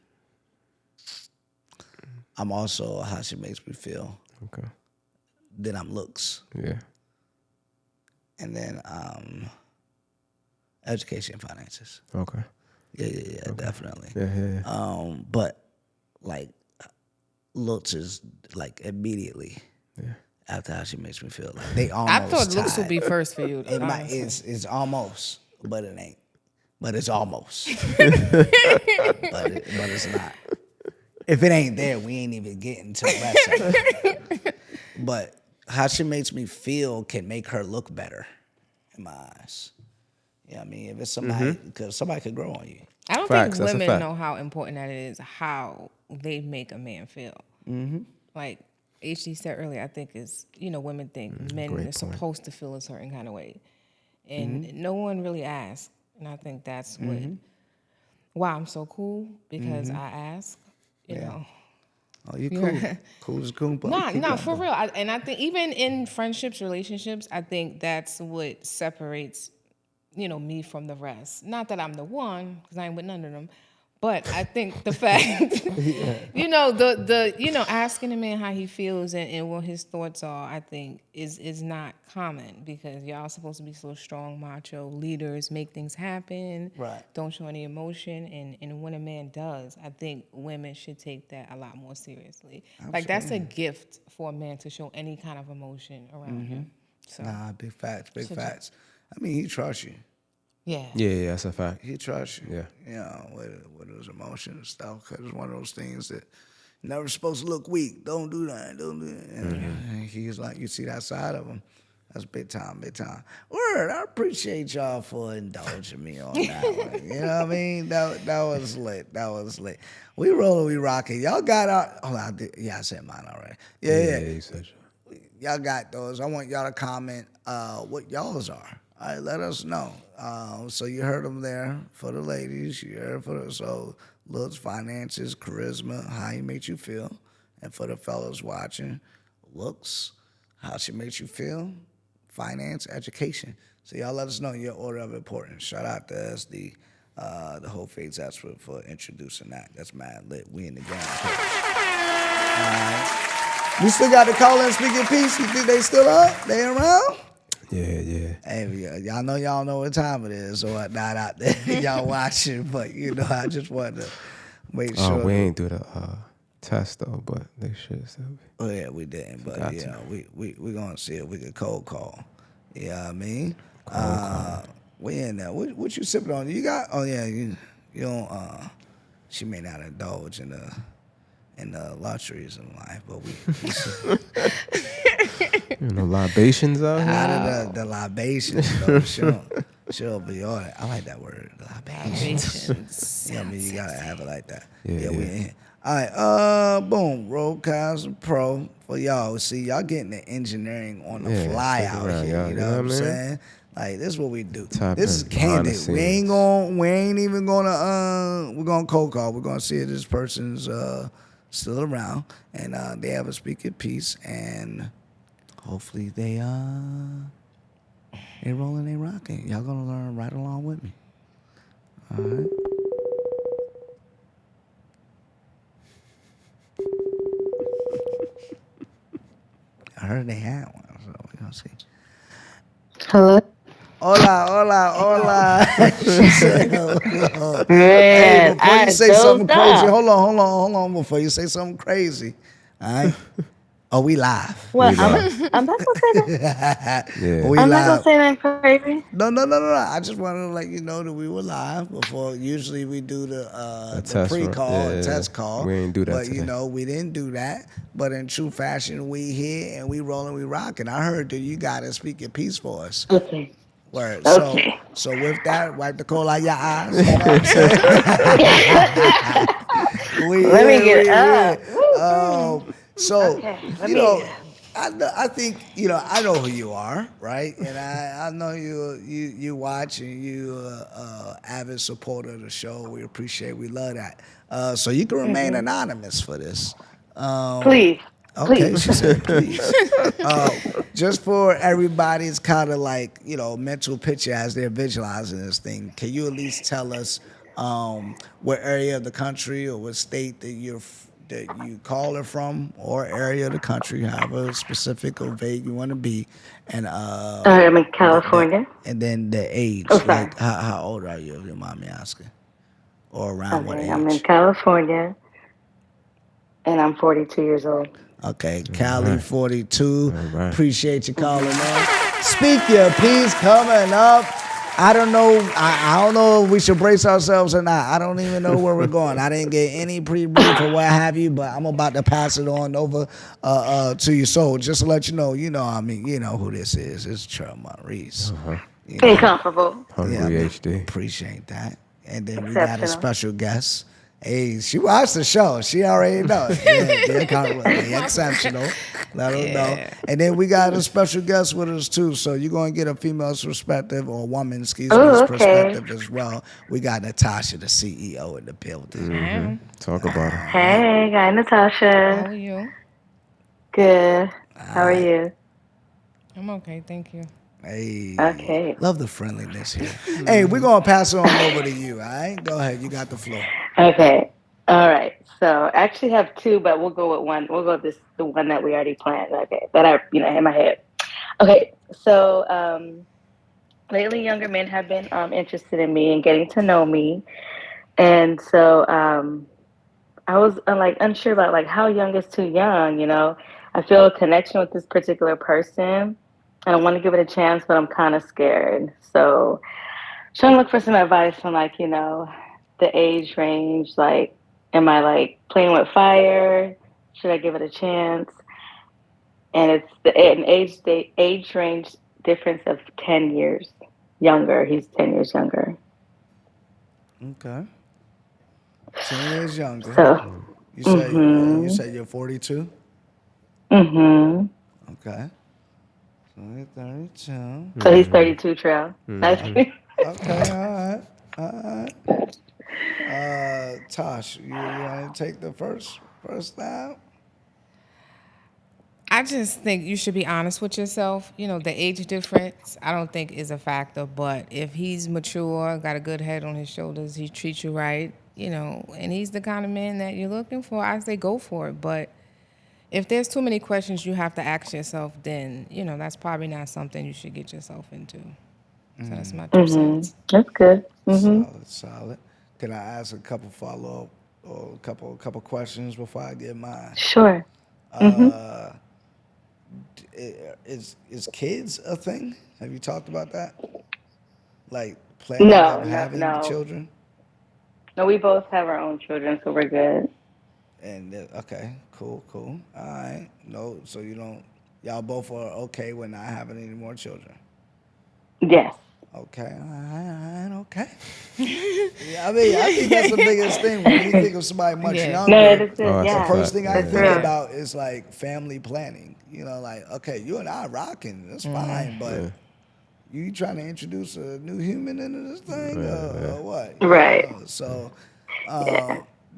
also how she makes me feel. Okay. Then I'm looks. Yeah. And then education and finances. Okay. Yeah, okay. Definitely. Yeah. But like looks is like immediately. Yeah. After how she makes me feel, like they almost. I thought looks tied. would be first for you. It's almost, but it ain't. But it's almost. but it's not. If it ain't there, we ain't even getting to the rest of it. But how she makes me feel can make her look better in my eyes. Yeah, I mean, if it's somebody, because somebody could grow on you. I don't Facts, think that's a women fact. know how important that is, how they make a man feel. Like HD said earlier, I think is, women think men are supposed to feel a certain kind of way. And no one really asks. And I think that's why I'm so cool, because I ask, you know. Oh, you cool. Cool as cool. No, for real. And I think even in friendships, relationships, I think that's what separates, me from the rest. Not that I'm the one, because I ain't with none of them. But I think the fact, asking a man how he feels and what his thoughts are, I think is not common, because y'all supposed to be so strong, macho leaders, make things happen, right? Don't show any emotion, and when a man does, I think women should take that a lot more seriously. Absolutely. Like that's a gift for a man to show any kind of emotion around him. So. Nah, big facts. I mean, he trusts you. Yeah, that's a fact. He trusts you. Yeah. With his emotions and stuff, because it's one of those things that never supposed to look weak. Don't do that. And he's like, you see that side of him. That's big time. Word, I appreciate y'all for indulging me on that one. You know what I mean? That was lit. We rolling, we rocking. Y'all got our, I said mine already. Yeah. You said y'all got those. I want y'all to comment what y'all's are. All right, let us know. So you heard them there for the ladies. You heard so looks, finances, charisma, how he makes you feel. And for the fellas watching, looks, how she makes you feel, finance, education. So y'all let us know your order of importance. Shout out to SD, the whole faves expert, for introducing that. That's mad lit. We in the game. All right. We still got the call and speak your piece. You think they still up? They around? Yeah. Hey, y'all know what time it is or whatnot out there. Y'all watching, but I just wanted to make sure. We ain't do the test though, but they should still be. Oh yeah, we didn't, but we gonna see if we can cold call. You know what I mean? We in there. What you sipping on? You got? Oh yeah, you don't. She may not indulge in the luxuries of life, but we libations out here. out of the libations, though. She'll be all right. I like that word, libations. Yeah, I mean you gotta have it like that. Yeah, we in here. All right, boom, Roadcast Pro for y'all. See, y'all getting the engineering on the fly out here. You know what I'm saying? Like this is what we do. This is candid. We ain't even gonna we're gonna cold call. We're gonna see if this person's still around and they have a Speak Your Peace and hopefully they rolling, they rocking. Y'all gonna learn right along with me. All right. I heard they had one, so we're gonna see. Hello? Hola. She said hello. Man, Hey, before you say something dozed crazy, off. hold on. Before you say something crazy, all right? Oh, we live. What? I'm not gonna say that. Yeah. We I'm not live. gonna say that crazy. No. I just wanted to let you know that we were live before. Usually we do the test run. pre-call, Yeah. test call. We ain't do that but today. we didn't do that. But in true fashion, we here and we rolling, we rocking. I heard that you got to speak your piece for us. Okay. Word. Okay. So with that, wipe the coal out your eyes. You know what I'm saying? Let me get up. So Let me. I think I know who you are, right? And I know you watch and you avid supporter of the show. We appreciate, we love that. So you can remain anonymous for this. Please. Okay, Please. she said please. Just for everybody's kind of like, mental picture as they're visualizing this thing, can you at least tell us what area of the country or what state that you call it from, or area of the country, however specific or vague you want to be, and I'm in California. and then the age, Oh, sorry. like how old are you, if you mind me asking, or around what age? I'm in California, and I'm 42 years old. Okay, Cali 42. right. Appreciate you calling in. Speak Your Peace coming up. I don't know. I don't know if we should brace ourselves or not. I don't even know where we're going. I didn't get any pre-brief or what have you, but I'm about to pass it on over to you. So just to let you know, you know who this is. It's Trell Maurice. Incomparable. Hungry HD. Appreciate that. And then we got a Exceptional. special guest. Hey, she watched the show. She already knows. Yeah, exceptional. Let her know. And then we got a special guest with us too. So you're going to get a female's perspective or a woman's perspective as well. We got Netosha, the CEO, in the building. Mm-hmm. Talk about it. Hey, hi, Netosha. How are you? Good. How are you? I'm okay, thank you. Hey, Okay. love the friendliness here. Hey, we're going to pass it on over to you, all right? Go ahead. You got the floor. Okay. All right. So I actually have two, but we'll go with one. We'll go with the one that we already planned. Okay. That I in my head. Okay. So lately younger men have been interested in me and getting to know me. And so I was unsure about how young is too young, I feel a connection with this particular person. I don't want to give it a chance, but I'm kind of scared. So trying to look for some advice on the age range, am I playing with fire? Should I give it a chance? And it's an age range difference of 10 years younger. He's 10 years younger. Okay. 10 years younger. So, You said you're 42? Okay. So you're 32. So he's 32, Trell. Okay, all right. Tosh, you want to take the first down? I just think you should be honest with yourself. The age difference, I don't think is a factor. But if he's mature, got a good head on his shoulders, he treats you right, and he's the kind of man that you're looking for, I say go for it. But, if there's too many questions you have to ask yourself, then, that's probably not something you should get yourself into. So that's my 2 cents. That's good. Solid. Can I ask a couple follow-up or a couple questions before I get mine? Sure. Is kids a thing? Have you talked about that? Like planning on having children? No, we both have our own children, so we're good. And okay, cool. All right. No, so y'all both are okay with not having any more children? Yes. Okay, all right, okay. Yeah, I think that's the biggest thing when you think of somebody much younger. No, that's it. The first thing I think about is like family planning. Like, okay, you and I rocking, that's fine, but you trying to introduce a new human into this thing or what? Right. So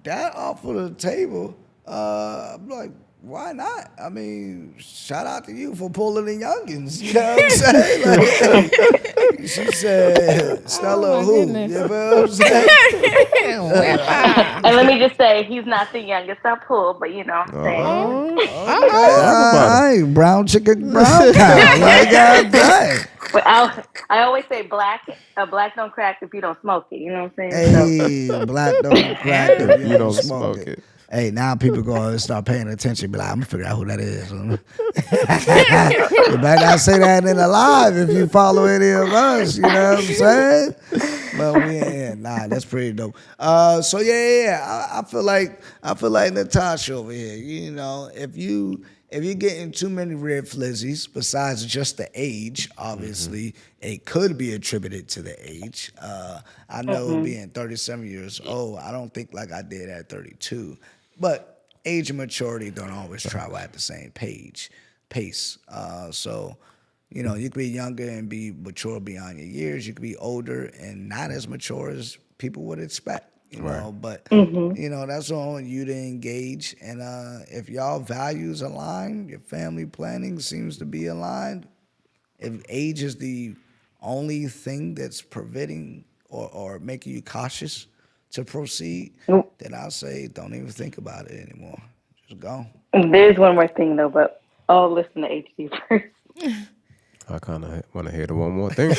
that off of the table, I'm like, why not? I mean, shout out to you for pulling the youngins. You know what I'm saying? Like, she said, Stella who? Goodness. You know what I'm saying? And let me just say, he's not the youngest I pulled, but you know what I'm saying. I ain't brown chicken, brown cow. Like, God dang. But I always say black don't crack if you don't smoke it. You know what I'm saying? Hey, black don't crack if you don't smoke it. Hey, now people going to start paying attention. Be like, I'm going to figure out who that is. You better not say that in the live if you follow any of us. You know what I'm saying? But we ain't. Nah, that's pretty dope. So yeah. I feel like Netosha over here. If you're getting too many red flizzies, besides just the age, obviously, it could be attributed to the age. I know being 37 years old, I don't think like I did at 32. But age and maturity don't always travel at the same pace. So, you could be younger and be mature beyond your years. You could be older and not as mature as people would expect. But that's on you to engage. And if y'all values align, your family planning seems to be aligned. If age is the only thing that's preventing or making you cautious to proceed, then I'll say don't even think about it anymore. Just go. There's one more thing though, but I'll listen to HD first. I kind of want to hear the one more thing.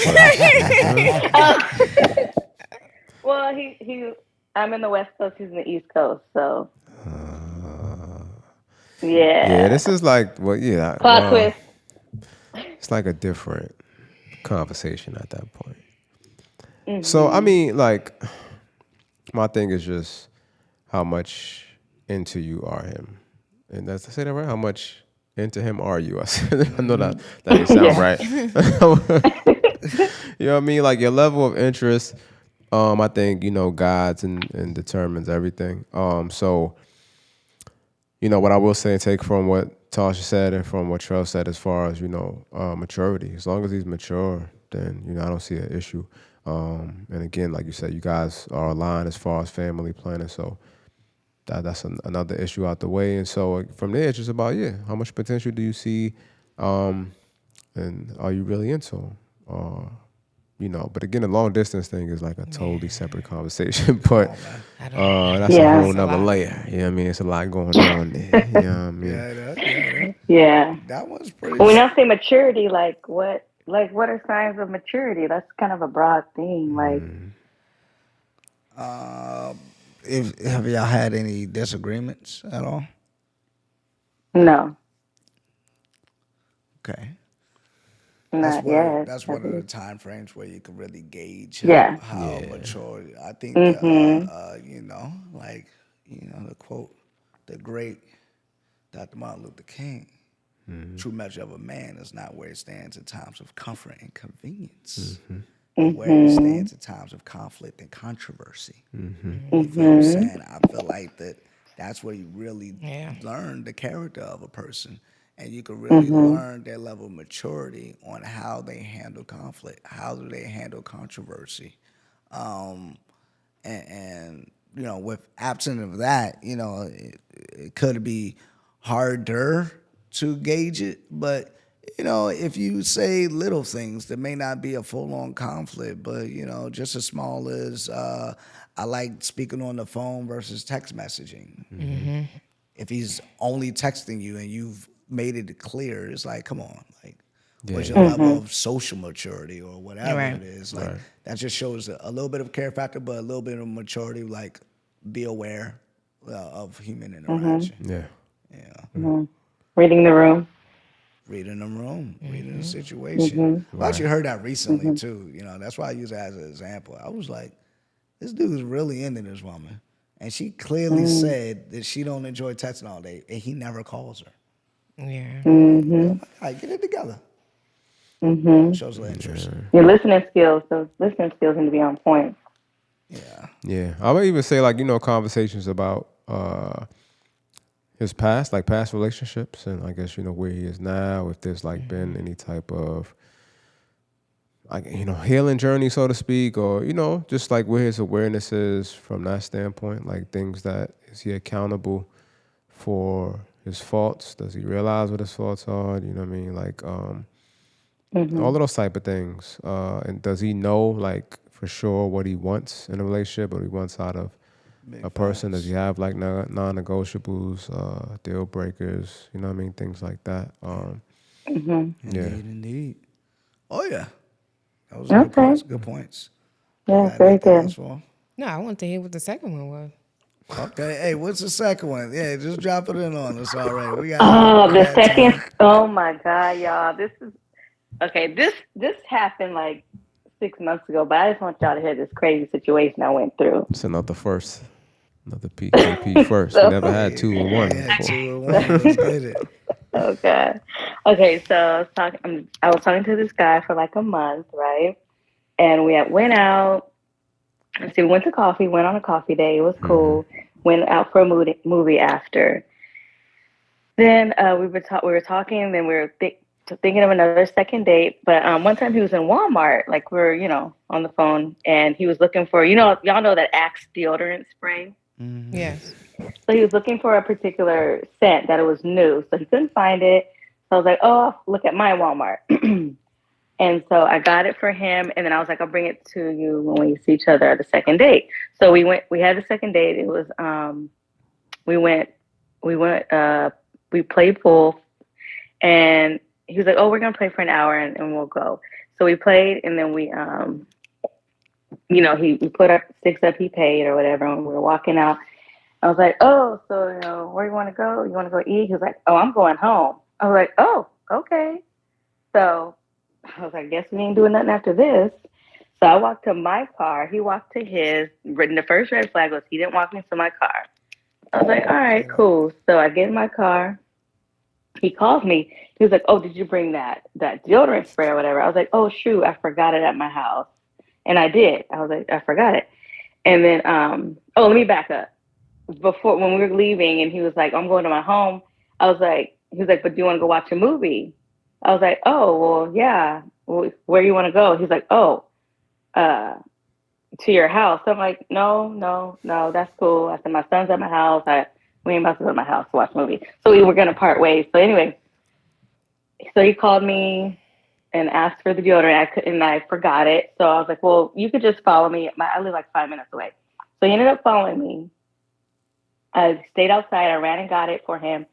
Well, I'm in the West Coast, he's in the East Coast, so. Yeah, this is like, Plot twist. It's like a different conversation at that point. So, I mean, like, my thing is just how much into you are him. And that's, I say that right? How much into him are you? I know that didn't sound right. You know what I mean? Like, your level of interest, I think, guides and determines everything. So, what I will say and take from what Tasha said and from what Trell said as far as, maturity. As long as he's mature, then, I don't see an issue. And again, like you said, you guys are aligned as far as family planning. So that's another issue out the way. And so from there, it's just about, how much potential do you see? And are you really into him? But again, the long distance thing is like a totally separate conversation. But that's a whole nother layer. You know what I mean? It's a lot going on there. You know what I mean? Yeah. That was pretty. When I say maturity, what are signs of maturity? That's kind of a broad thing. Have y'all had any disagreements at all? No. Okay. Not yet. That's one of the time frames where you can really gauge how mature. I think, the quote, the great Dr. Martin Luther King, true measure of a man is not where it stands in times of comfort and convenience, but where it stands in times of conflict and controversy. You feel what I'm saying? I feel like that's where you really learn the character of a person. And you can really learn their level of maturity on how they handle conflict, how do they handle controversy. With absent of that, it could be harder to gauge it. But, if you say little things, there may not be a full-on conflict. But, just as small as I like speaking on the phone versus text messaging. if he's only texting you and you've made it clear, it's like, come on, like, what's your level of social maturity or whatever it is? Like, that just shows a little bit of care factor, but a little bit of maturity. Like, be aware of human interaction. Reading the room. Reading the room, reading the situation. I actually heard that recently too. You know, that's why I use it as an example. I was like, this dude's really into this woman, and she clearly said that she don't enjoy texting all day, and he never calls her. Yeah. All right, get it together. Shows a little interest. Your listening skills, those listening skills need to be on point. Yeah. I would even say, like, you know, conversations about his past, like past relationships, and I guess, you know, where he is now, if there's like been any type of, like, you know, healing journey, so to speak, or, you know, just like where his awareness is from that standpoint, like things that, is he accountable for his faults? Does he realize what his faults are? You know what I mean? Like, all of those type of things. And does he know, like, for sure what he wants in a relationship, what he wants out of a person? Does he have like non-negotiables, deal breakers? You know what I mean? Things like that. Indeed. Oh yeah, that was good points. Good points. Yeah, very good. No, I want to hear what the second one was. Okay, hey, what's the second one? Yeah, just drop it in on us already. We got. The second. Oh my God, y'all! This is okay. This happened like 6 months ago, but I just want y'all to hear this crazy situation I went through. It's another first. Another PKP first. We never had 2 in 1 before. 2 in 1. Let's get it. Oh God. Okay, so I was talking to this guy for like a month, right? And we went out. Let's see, we went to coffee. Went on a coffee day. It was cool. Went out for a movie after. Then we were talking. Then we were thinking of another second date. But one time he was in Walmart. Like we're on the phone, and he was looking for y'all know that Axe deodorant spray. Yes. So he was looking for a particular scent that it was new. So he couldn't find it. So I was like, oh, look at my Walmart. And so I got it for him. And then I was like, I'll bring it to you when we see each other at the second date. So we had the second date. It was, we played pool, and he was like, oh, we're going to play for an hour and we'll go. So we played, and then we put our sticks up, he paid or whatever, and we were walking out. I was like, oh, so, where you want to go? You want to go eat? He was like, oh, I'm going home. I was like, oh, okay. So I was like, I guess we ain't doing nothing after this. So I walked to my car. He walked to his. The first red flag was he didn't walk me to my car. I was like, all right, cool. So I get in my car. He calls me. He was like, oh, did you bring that deodorant spray or whatever? I was like, oh, shoot, I forgot it at my house. And I did. I was like, I forgot it. And then, let me back up. Before, when we were leaving, and he was like, I'm going to my home. He was like, but do you want to go watch a movie? I was like, oh, well, yeah. Where you want to go? He's like, oh, to your house. So I'm like, no, that's cool. I said, my son's at my house. We ain't about to go to my house to watch a movie. So we were going to part ways. So anyway, so he called me and asked for the deodorant. I forgot it. So I was like, well, you could just follow me. I live like 5 minutes away. So he ended up following me. I stayed outside. I ran and got it for him.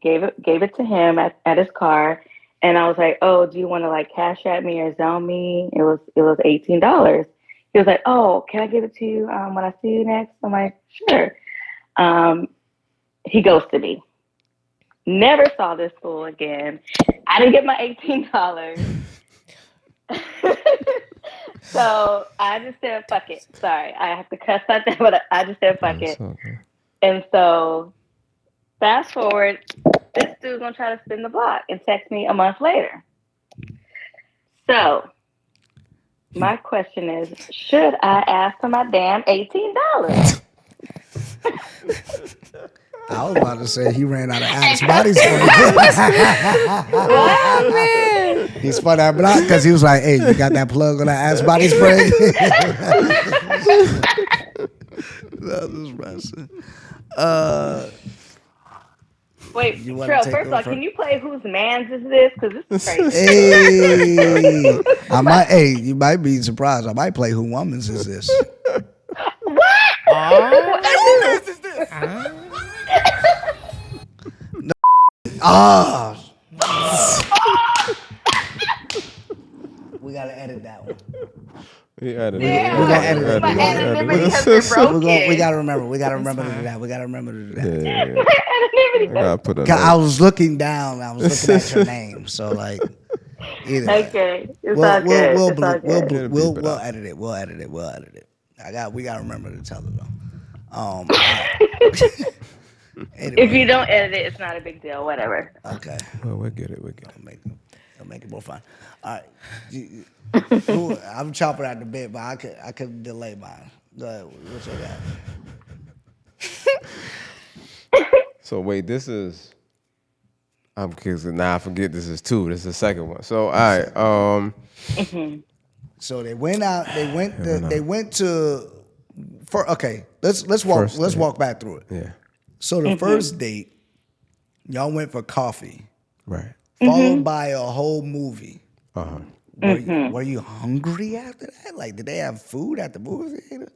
Gave it to him at his car. And I was like, oh, do you want to like cash at me or Zelle me? It was $18. He was like, oh, can I give it to you when I see you next? I'm like, sure. He ghosted me. Never saw this fool again. I didn't get my $18. So I just said, fuck it. Sorry, I have to cuss out that, but I just said, fuck it. Okay. And so fast forward, this dude's gonna try to spin the block and text me a month later. So my question is, should I ask for my damn $18? I was about to say he ran out of Axe body spray. What? He spun that block because he was like, hey, you got that plug on that Axe body spray? That was messing. Wait, Trell, first of all, can you play Whose Mans Is This? Because this is crazy. You might be surprised. I might play Who Woman's Is This? What? We gotta edit that one. We added Yeah, We gotta edit it. my anonymity has been broken. We gotta remember. We gotta remember to do that. We gotta remember to do that. Yeah, My anonymity I gotta put a 'Cause I note. was looking down. I was looking at your name. So like, either way. Okay, it's all good. It's all good. We'll edit it. We'll edit it. We gotta remember to tell it though. All right. Anyway, If you don't edit it, it's not a big deal. Whatever. okay. Well, we'll get it. It'll make it more fun. All right. I'm chopping out the bit, but I could delay mine. Go ahead. What you got? So wait, this is. I'm curious. Now I forget. This is 2. This is the second one. So all right. So they went out. They went to. Okay. Let's walk back through it. Yeah. So the first date, y'all went for coffee, Right. followed by a whole movie. Uh-huh. Were you hungry after that? Like, did they have food at the movie theater?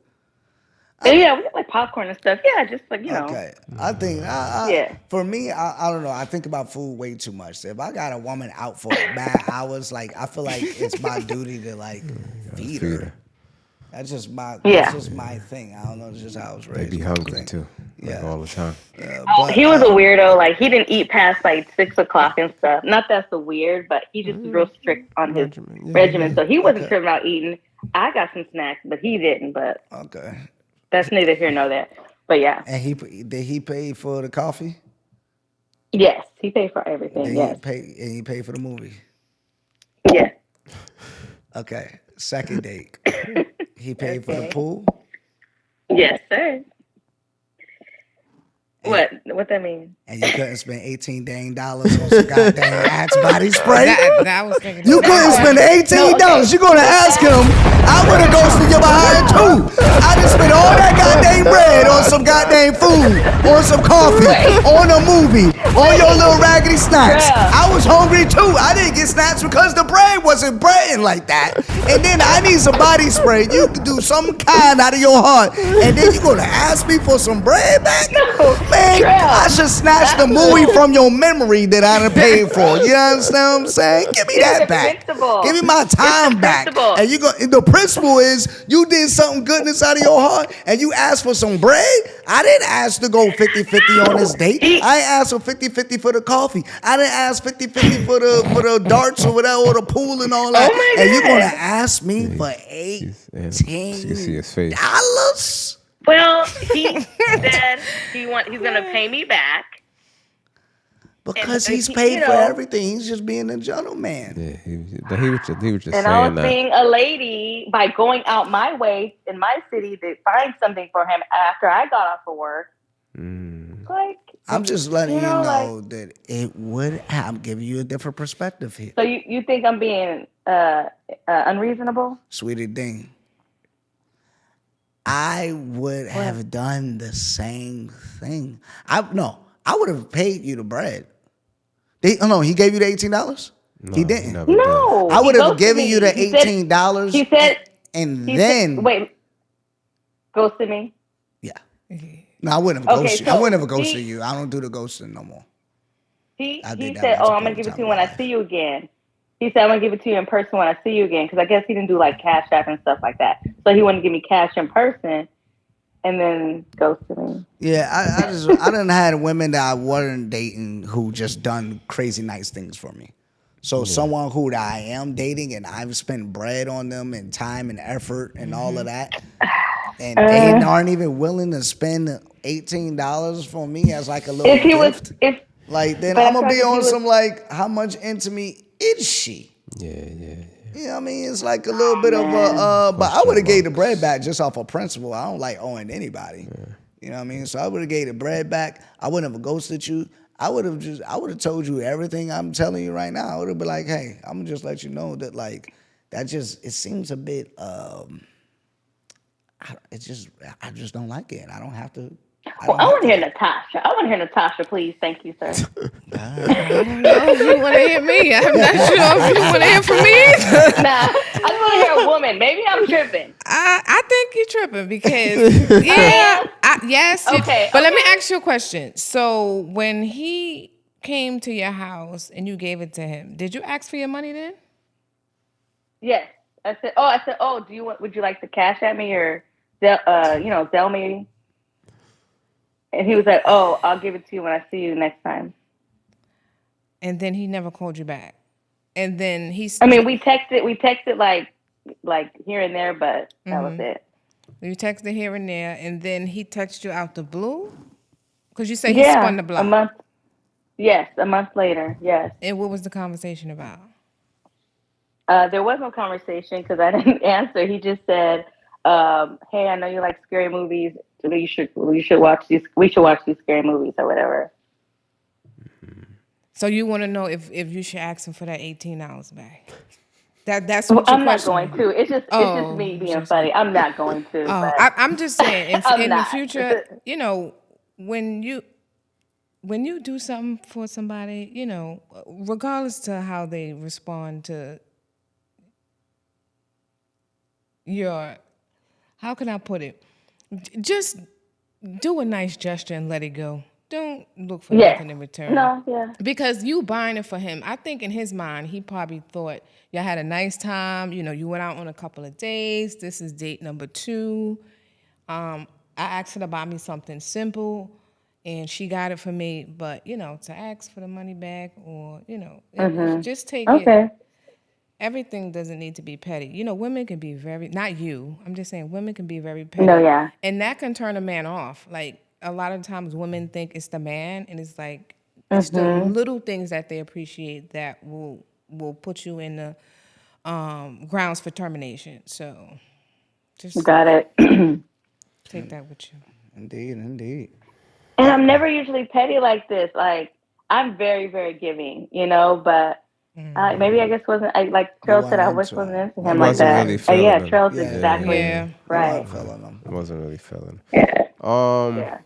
Yeah, we got like popcorn and stuff. Yeah, just like, you know. Okay, I think Yeah. For me, I don't know. I think about food way too much. So if I got a woman out for bad hours, like I feel like it's my duty to like feed her. That's just my thing. I don't know. It's just how I was raised. They be hungry too. Like all the time. He was a weirdo. Like, he didn't eat past like 6 o'clock and stuff. Not that's the weird, but he just was real strict on his regimen. So he wasn't tripping out eating. I got some snacks, but he didn't. But okay, that's neither here nor there. But yeah. And did he pay for the coffee? Yes, he paid for everything. Did Yes. he paid for the movie? Yeah. Okay. Second date. He paid for the pool? Yes, sir. What that mean? And you couldn't spend $18 on some goddamn Axe body spray? That was thinking. You couldn't spend $18. You're gonna ask him. I would have ghosted you behind too. I just spent all that goddamn bread on some goddamn food, on some coffee, on a movie, on your little raggedy snacks. I was hungry too. I didn't get snacks because the bread wasn't breading like that. And then I need some body spray. You could do some kind out of your heart. And then you gonna ask me for some bread back? Man, I should snatch the movie from your memory that I done paid for. You understand what I'm saying? Give me that back. Give me my time back. And the principle is you did something good inside of your heart and you asked for some bread. I didn't ask to go 50-50 on this date. I asked for 50-50 for the coffee. I didn't ask 50-50 for the darts or whatever, or the pool and all that. Oh, and you're gonna ask me for You can see his face. $18? Well, he said he's gonna pay me back. Because And he's he- paid you for know. everything. He's just being a gentleman. Yeah, he was just And saying I was that. being a lady by going out my way in my city to find something for him after I got off of work. Like, I'm just letting you know, like, that it would. I'm giving you a different perspective here, so you think I'm being unreasonable? sweetie Dean. I would have done the same thing. I would have paid you the bread. He gave you the $18. No, he didn't. never did. No. I would he have ghosted given me. you the He said- $18. He said. and he then said, wait. Ghosted me. yeah. No, I wouldn't have Okay, ghosted you. I so wouldn't have ghosted he- you. I don't do the ghosting no more. He I did that said, once "Oh, I'm gonna upon a give it time to you in when my I life. see you again." He said, "I'm gonna give it to you in person when I see you again," because I guess he didn't do like Cash App and stuff like that. So he wanted to give me cash in person, and then ghosted me. Yeah, I done had women that I wasn't dating who just done crazy nice things for me. So someone who I am dating and I've spent bread on them and time and effort and all of that, and they aren't even willing to spend $18 for me as like a little If he gift. was, Like, then But I'm gonna I be thought on he was- some like, how much into me is she? Yeah. You know what I mean? It's like a little bit of a, but I would have gave the bread back just off of principle. I don't like owing anybody. You know what I mean? So I would have gave the bread back. I wouldn't have ghosted you. I would have told you everything I'm telling you right now. I would have been like, hey, I'm gonna just let you know that like, it seems a bit, I just don't like it. I don't have to. well, I want to hear Netosha. I want to hear Netosha, please. Thank you, sir. I don't know if you want to hear me. I'm not sure if you want to hear from me either. Nah, I just want to hear a woman. Maybe I'm tripping. I think you're tripping because yes. Okay, But let me ask you a question. So when he came to your house and you gave it to him, did you ask for your money then? Yes. I said, would you like to cash at me or, Zelle me? And he was like, oh, I'll give it to you when I see you next time. And then he never called you back. And then we texted like here and there, but that was it. You texted here and there, and then he texted you out the blue? Because you said he spun the block. A month later, yes. And what was the conversation about? There was no conversation because I didn't answer. He just said, hey, I know you like scary movies. So we should watch these scary movies or whatever. So you want to know if you should ask him for that $18 back? That's what I'm not going to. It's just me being funny. I'm not going to. Oh, I'm just saying in the future, when you do something for somebody, regardless to how they respond to how can I put it? Just do a nice gesture and let it go. Don't look for nothing in return. No, yeah. Because you buying it for him, I think in his mind, he probably thought y'all had a nice time. You went out on a couple of days. This is date number 2. I asked her to buy me something simple, and she got it for me. But, to ask for the money back or, just take it. Everything doesn't need to be petty. Women can be very, not you, I'm just saying women can be very petty. No, yeah. And that can turn a man off. Like, a lot of times women think it's the man, and it's like, it's the little things that they appreciate that will put you in the grounds for termination. So, just got it. Take that with you. Indeed. And I'm never usually petty like this. Like, I'm very, very giving, but maybe I guess like Trell said, I wasn't into him like that. Really Trell's exactly right. I wasn't really feeling him. Yeah.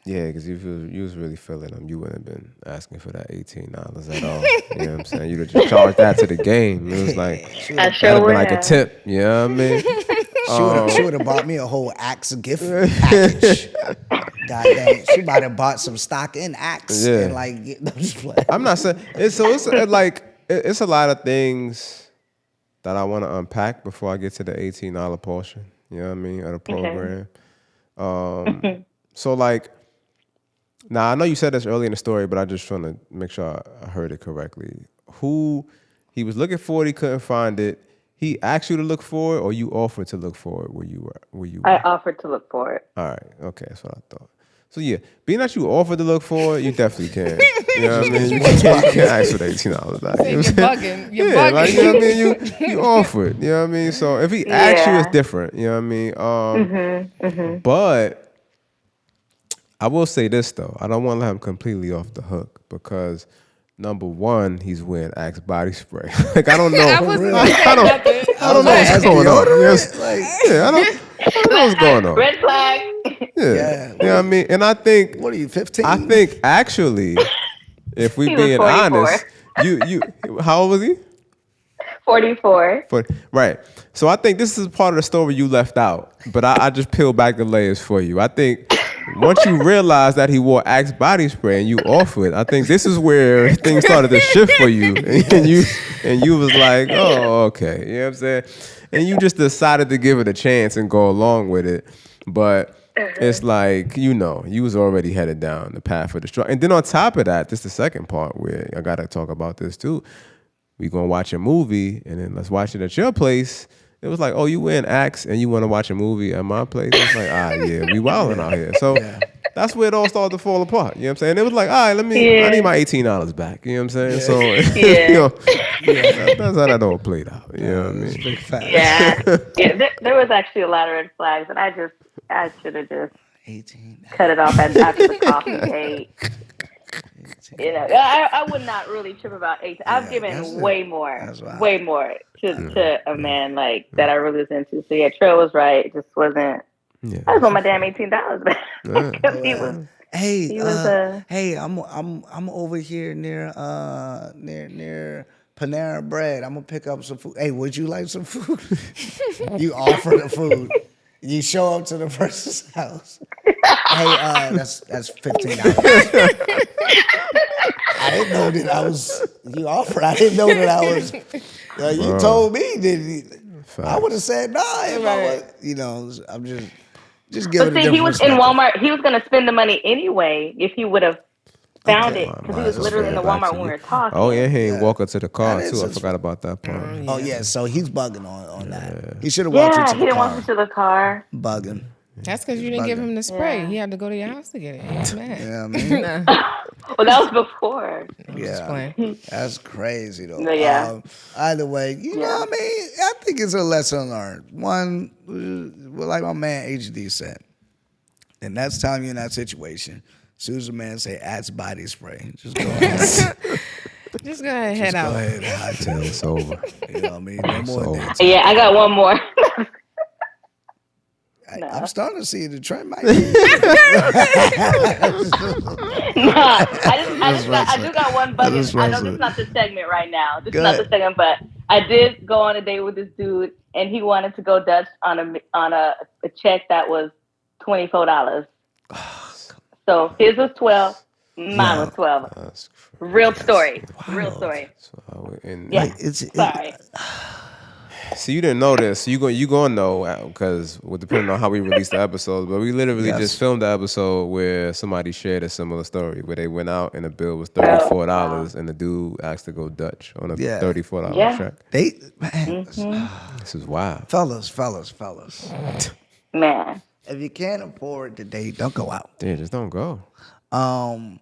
Yeah, because if you was really feeling them, you wouldn't have been asking for that $18 at all. You know what I'm saying? You'd have just charged that to the game. It was like, I sure would been like a tip. You know what I mean? She would have bought me a whole Axe gift package. God dang, she might have bought some stock in Axe. Yeah. And I'm not saying it's a lot of things that I want to unpack before I get to the $18 portion. You know what I mean? Of the program. Okay. So now I know you said this early in the story, but I just trying to make sure I heard it correctly. Who he was looking for it, he couldn't find it. He asked you to look for it, or you offered to look for it where you were? I offered to look for it. All right, okay, that's what I thought. So yeah, being that you offered to look for it, you definitely can. You know what I mean? You can't ask for the $18 back. You're bugging. You're bugging. Like, you know what I mean? You offered. You know what I mean? So if he asks you, it's different. You know what I mean? But I will say this though, I don't want to let him completely off the hook because number one, he's wearing Axe body spray. I don't know. I don't know what's going on. Yes. I don't know what's going on. Red flag. Yeah. You know what I mean? And I think, what are you, 15? I think actually, if we being 44. honest, you how old was he? 44. Right. So I think this is part of the story you left out, but I just peeled back the layers for you. I think once you realize that he wore Axe body spray and you offered, I think this is where things started to shift for you. And you was like, oh, okay. You know what I'm saying? And you just decided to give it a chance and go along with it. But it's like, you was already headed down the path of destruction. And then on top of that, this is the second part where I got to talk about this too. We going to watch a movie and then let's watch it at your place. It was like, oh, you wearing Axe and you want to watch a movie at my place? It's like, yeah, we wilding out here. So that's where it all started to fall apart. You know what I'm saying? It was like, all right, I need my $18 back. You know what I'm saying? So, that's how that all played out. You know what I mean? Big fact. Yeah. There was actually a lot of red flags, and I should have just 18. cut it off after the coffee date. I would not really trip about 18. I've given way more to a man like that I really was into. So yeah, Trell was right. It just wasn't. Yeah. I just want my damn $18 back. Hey, I'm over here near Panera Bread. I'm gonna pick up some food. Hey, would you like some food? You offer the food. You show up to the person's house. Hey, that's $15. I didn't know that I was. You offered. I didn't know that I was. You told me that. I would have said nah if I was. You know, I'm just giving. But see, he was in Walmart. He was going to spend the money anyway if he would have found it because he was literally in the Walmart when we were talking. Oh yeah, he ain't walk up to the car too. I forgot about that part. Oh yeah, so he's bugging on that. He should have walked into the car. Yeah, he didn't walk into the car. Bugging. That's because you didn't give him the spray. Yeah. He had to go to your house to get it. He's mad. Yeah, I mean, well, that was before. Yeah, that's crazy though. Yeah. Either way, you know what I mean? I think it's a lesson learned. One, like my man HD said, the next time you're in that situation, as soon as the man say, "Axe body spray," just go ahead. Just go ahead, head out. Go ahead and hightail it's over. You know what I mean? No more dates. Yeah, I got one more. I'm starting to see the trend might be. I do got one bugging. I know this is not the segment right now. This is not the segment, but I did go on a date with this dude, and he wanted to go Dutch on a check that was $24. So his was 12, mine was 12. Real story. Wow. Real story. Sorry. See, you didn't know this. You gonna know because depending on how we release the episodes. But we literally just filmed the episode where somebody shared a similar story where they went out and the bill was $34 and the dude asked to go Dutch on a $34 check. This is wild, fellas. Man, if you can't afford the date, don't go out. Yeah, just don't go. Don't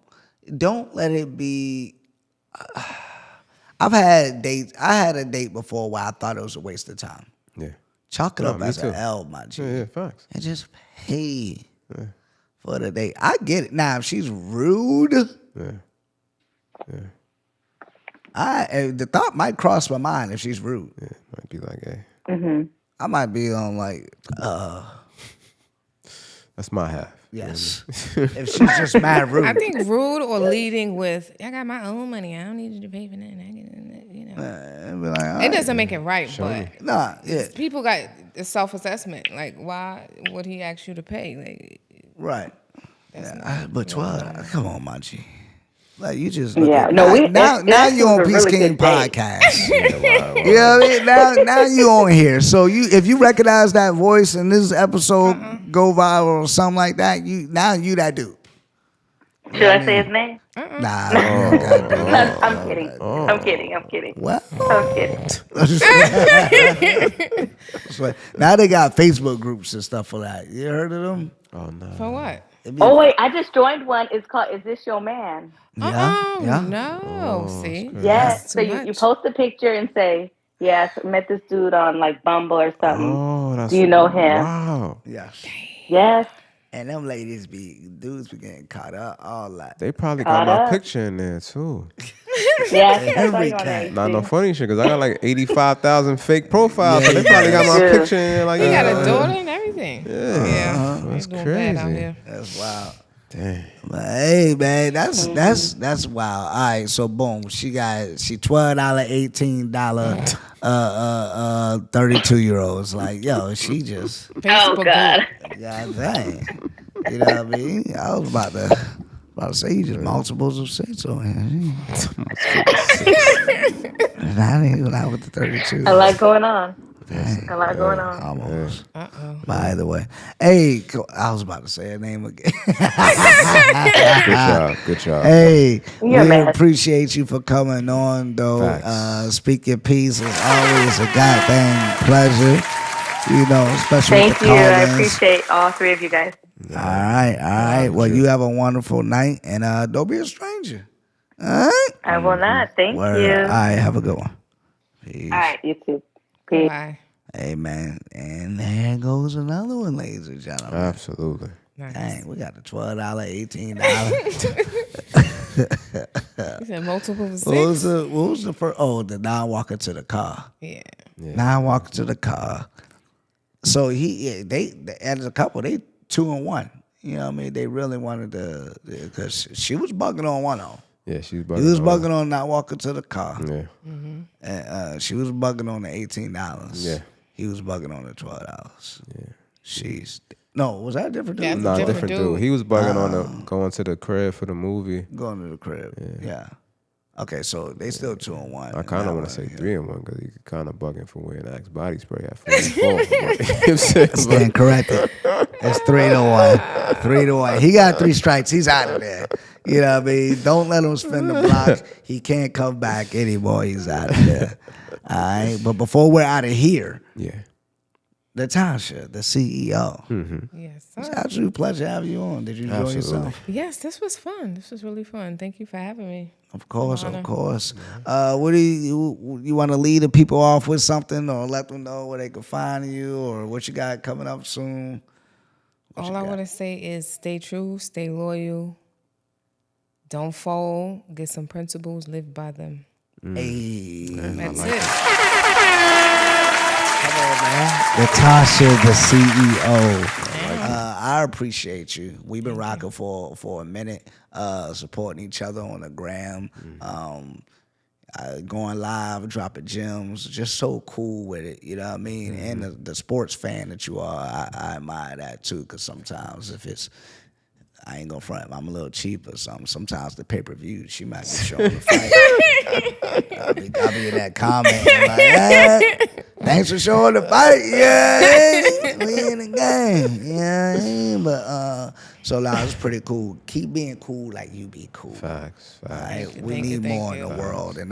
let it be. I've had dates. I had a date before where I thought it was a waste of time. Yeah. Chalk it up as an L, my G. Yeah, facts. And just pay for the date. I get it. Now, if she's rude, the thought might cross my mind if she's rude. Yeah, might be like, hey. I might be on like, that's my half. Yes. If she's just mad rude. I think rude or leading with, I got my own money. I don't need you to pay for that. You know. It doesn't make it right, but people got a self-assessment. Like, why would he ask you to pay? Like, right. But 12, come on, my G. Like you just now you on Peace King podcast. You know what I mean? Now you on here. So if you recognize that voice and this episode go viral or something like that, you that dude. Should I say his name? Nah, I'm kidding. I'm kidding. What? I'm kidding. Now they got Facebook groups and stuff for that. You heard of them? Oh no. For what? Oh wait, I just joined one. It's called "Is This Your Man?" No. See? Yes. So you post a picture and say, "Yes, I met this dude on like Bumble or something. Oh, do you know him?" Wow. Yes. And them dudes be getting caught up all that. They probably got my picture in there too. Yeah, not no funny shit because I got like 85,000 fake profiles. So they probably got my picture in there. Like, you got a daughter and everything. Yeah, that's crazy. That's wild. Damn. But hey man, that's wild. All right, so boom, she $12, $18, 32-year-olds. Like, yo, she just oh God. Yeah, dang. You know what I mean? I was about to say you just multiples of 6 on here. And I didn't even out with the 32. A lot going on. Dang. A lot going on. Almost. By the way, hey, I was about to say her name again. Good job. Hey, we appreciate you for coming on, though. Speak Your Peace is always a goddamn pleasure. You know, especially Thank you. I appreciate all three of you guys. All right. Well, you have a wonderful night, and don't be a stranger. All right? I will not. Thank you. All right, have a good one. Peace. All right, you too. Peace. Bye. Hey, man. And there goes another one, ladies and gentlemen. Absolutely. Nice. Dang, we got the $12, $18. You said multiple of 6? What was the first? Oh, the non-walker to the car. Yeah. Non-walker to the car. So they as a couple, they 2 and 1. You know what I mean? They really wanted to, because she was bugging on one of them. Yeah, she was bugging. He was bugging on not walking to the car. Yeah. And she was bugging on the $18. Yeah. He was bugging on the $12. Yeah. She's No, was that a different dude? Yeah. Nah, Different different dude. dude. He was bugging on going to the crib for the movie. Going to the crib. Yeah. Okay, so they still 2-1. I in kind that of want to one, say yeah. 3-1 because he kind of bugging for wearing Axe body spray at 44. You know what I'm saying? Stand corrected. It's 3-1. 3-1. He got 3 strikes. He's out of there. You know what I mean? Don't let him spin the block. He can't come back anymore. He's out of there. All right. But before we're out of here, Yeah. Netosha, the CEO. Yes, It's sir. an absolute pleasure having you on. Did you enjoy Absolutely. yourself? Yes, this was fun. This was really fun. Thank you for having me. Of course, Honor. of course. What do you want to lead the people off with something, or let them know where they can find you, or what you got coming up soon? All I want to say is stay true, stay loyal, don't fold, get some principles, live by them. Hey, That's it. come on, man. Netosha, the CEO. I appreciate you. We've been rocking for a minute, supporting each other on the gram, going live, dropping gems. Just so cool with it, you know what I mean? And the sports fan that you are, I admire that too. Because sometimes if it's, I ain't gonna front, I'm a little cheap or something. Sometimes the pay-per-view, she might be showing the fight. I'll be in that comment like, thanks for showing the fight. Yeah, we in the game. Yeah, but so now it's pretty cool. Keep being cool like you be cool. Facts. All right, Thank you, we thank you, need thank more you. in the world, and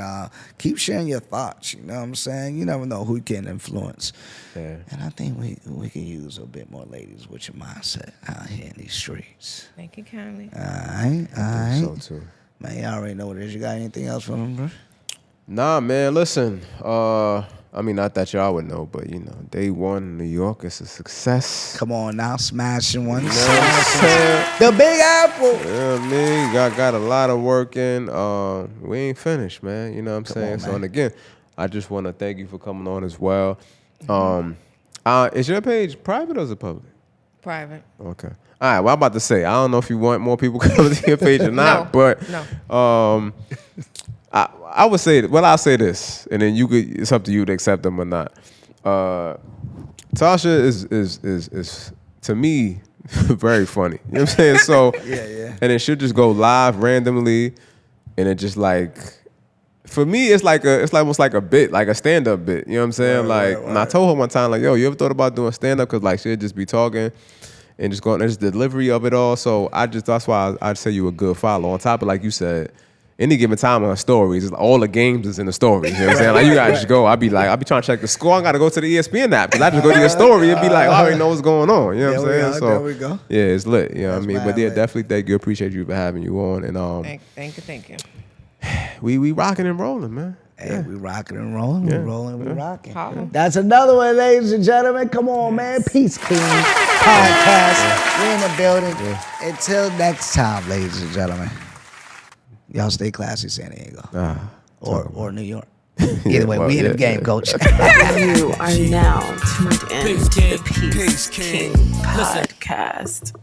keep sharing your thoughts. You know what I'm saying? You never know who you can influence. Yeah. And I think we can use a bit more ladies with your mindset out here in these streets. Thank you kindly. All right. So too. Man, you already know what it is. You got anything else for them, bro? Nah, man, listen. I mean, not that y'all would know, but you know, day one in New York is a success. Come on now, smashing one. You know what I'm saying? The Big Apple. You know what I mean? Got a lot of work in. We ain't finished, man. You know what I'm saying? on, So, man. and again, I just want to thank you for coming on as well. Is your page private or is it public? Private. Okay. All right. Well, I'm about to say, I don't know if you want more people coming to your page or not, but No. I would say, well, I'll say this, and then it's up to you to accept them or not. Tasha is to me very funny. You know what I'm saying? So Yeah. and then she'll just go live randomly, and it just like, for me, it's almost like a bit, like a stand-up bit. You know what I'm saying? And I told her one time, like, yo, you ever thought about doing stand-up? Because like she'll just be talking and just going, there's the delivery of it all. So that's why I'd say you a good follow. On top of, like you said, any given time on her stories, all the games is in the stories. You know what I'm saying? Like, you gotta just go. I'll be trying to check the score. I gotta go to the ESPN app because I just go to your story and be like, I already know what's going on. You know what I'm saying? There we go. Yeah, it's lit. You know what I mean? mad But yeah, lit. definitely thank you. Appreciate you for having you on. And Thank you. we rocking and rolling, man. Hey, we rocking and rolling. We rolling, we rocking. Holla. That's another one, ladies and gentlemen. Come on, man. Peace King podcast. We're in the building. Until next time, ladies and gentlemen. Y'all stay classy, San Diego. Or New York. Either way, we in the game, coach. You are now tuned in to the Peace King podcast.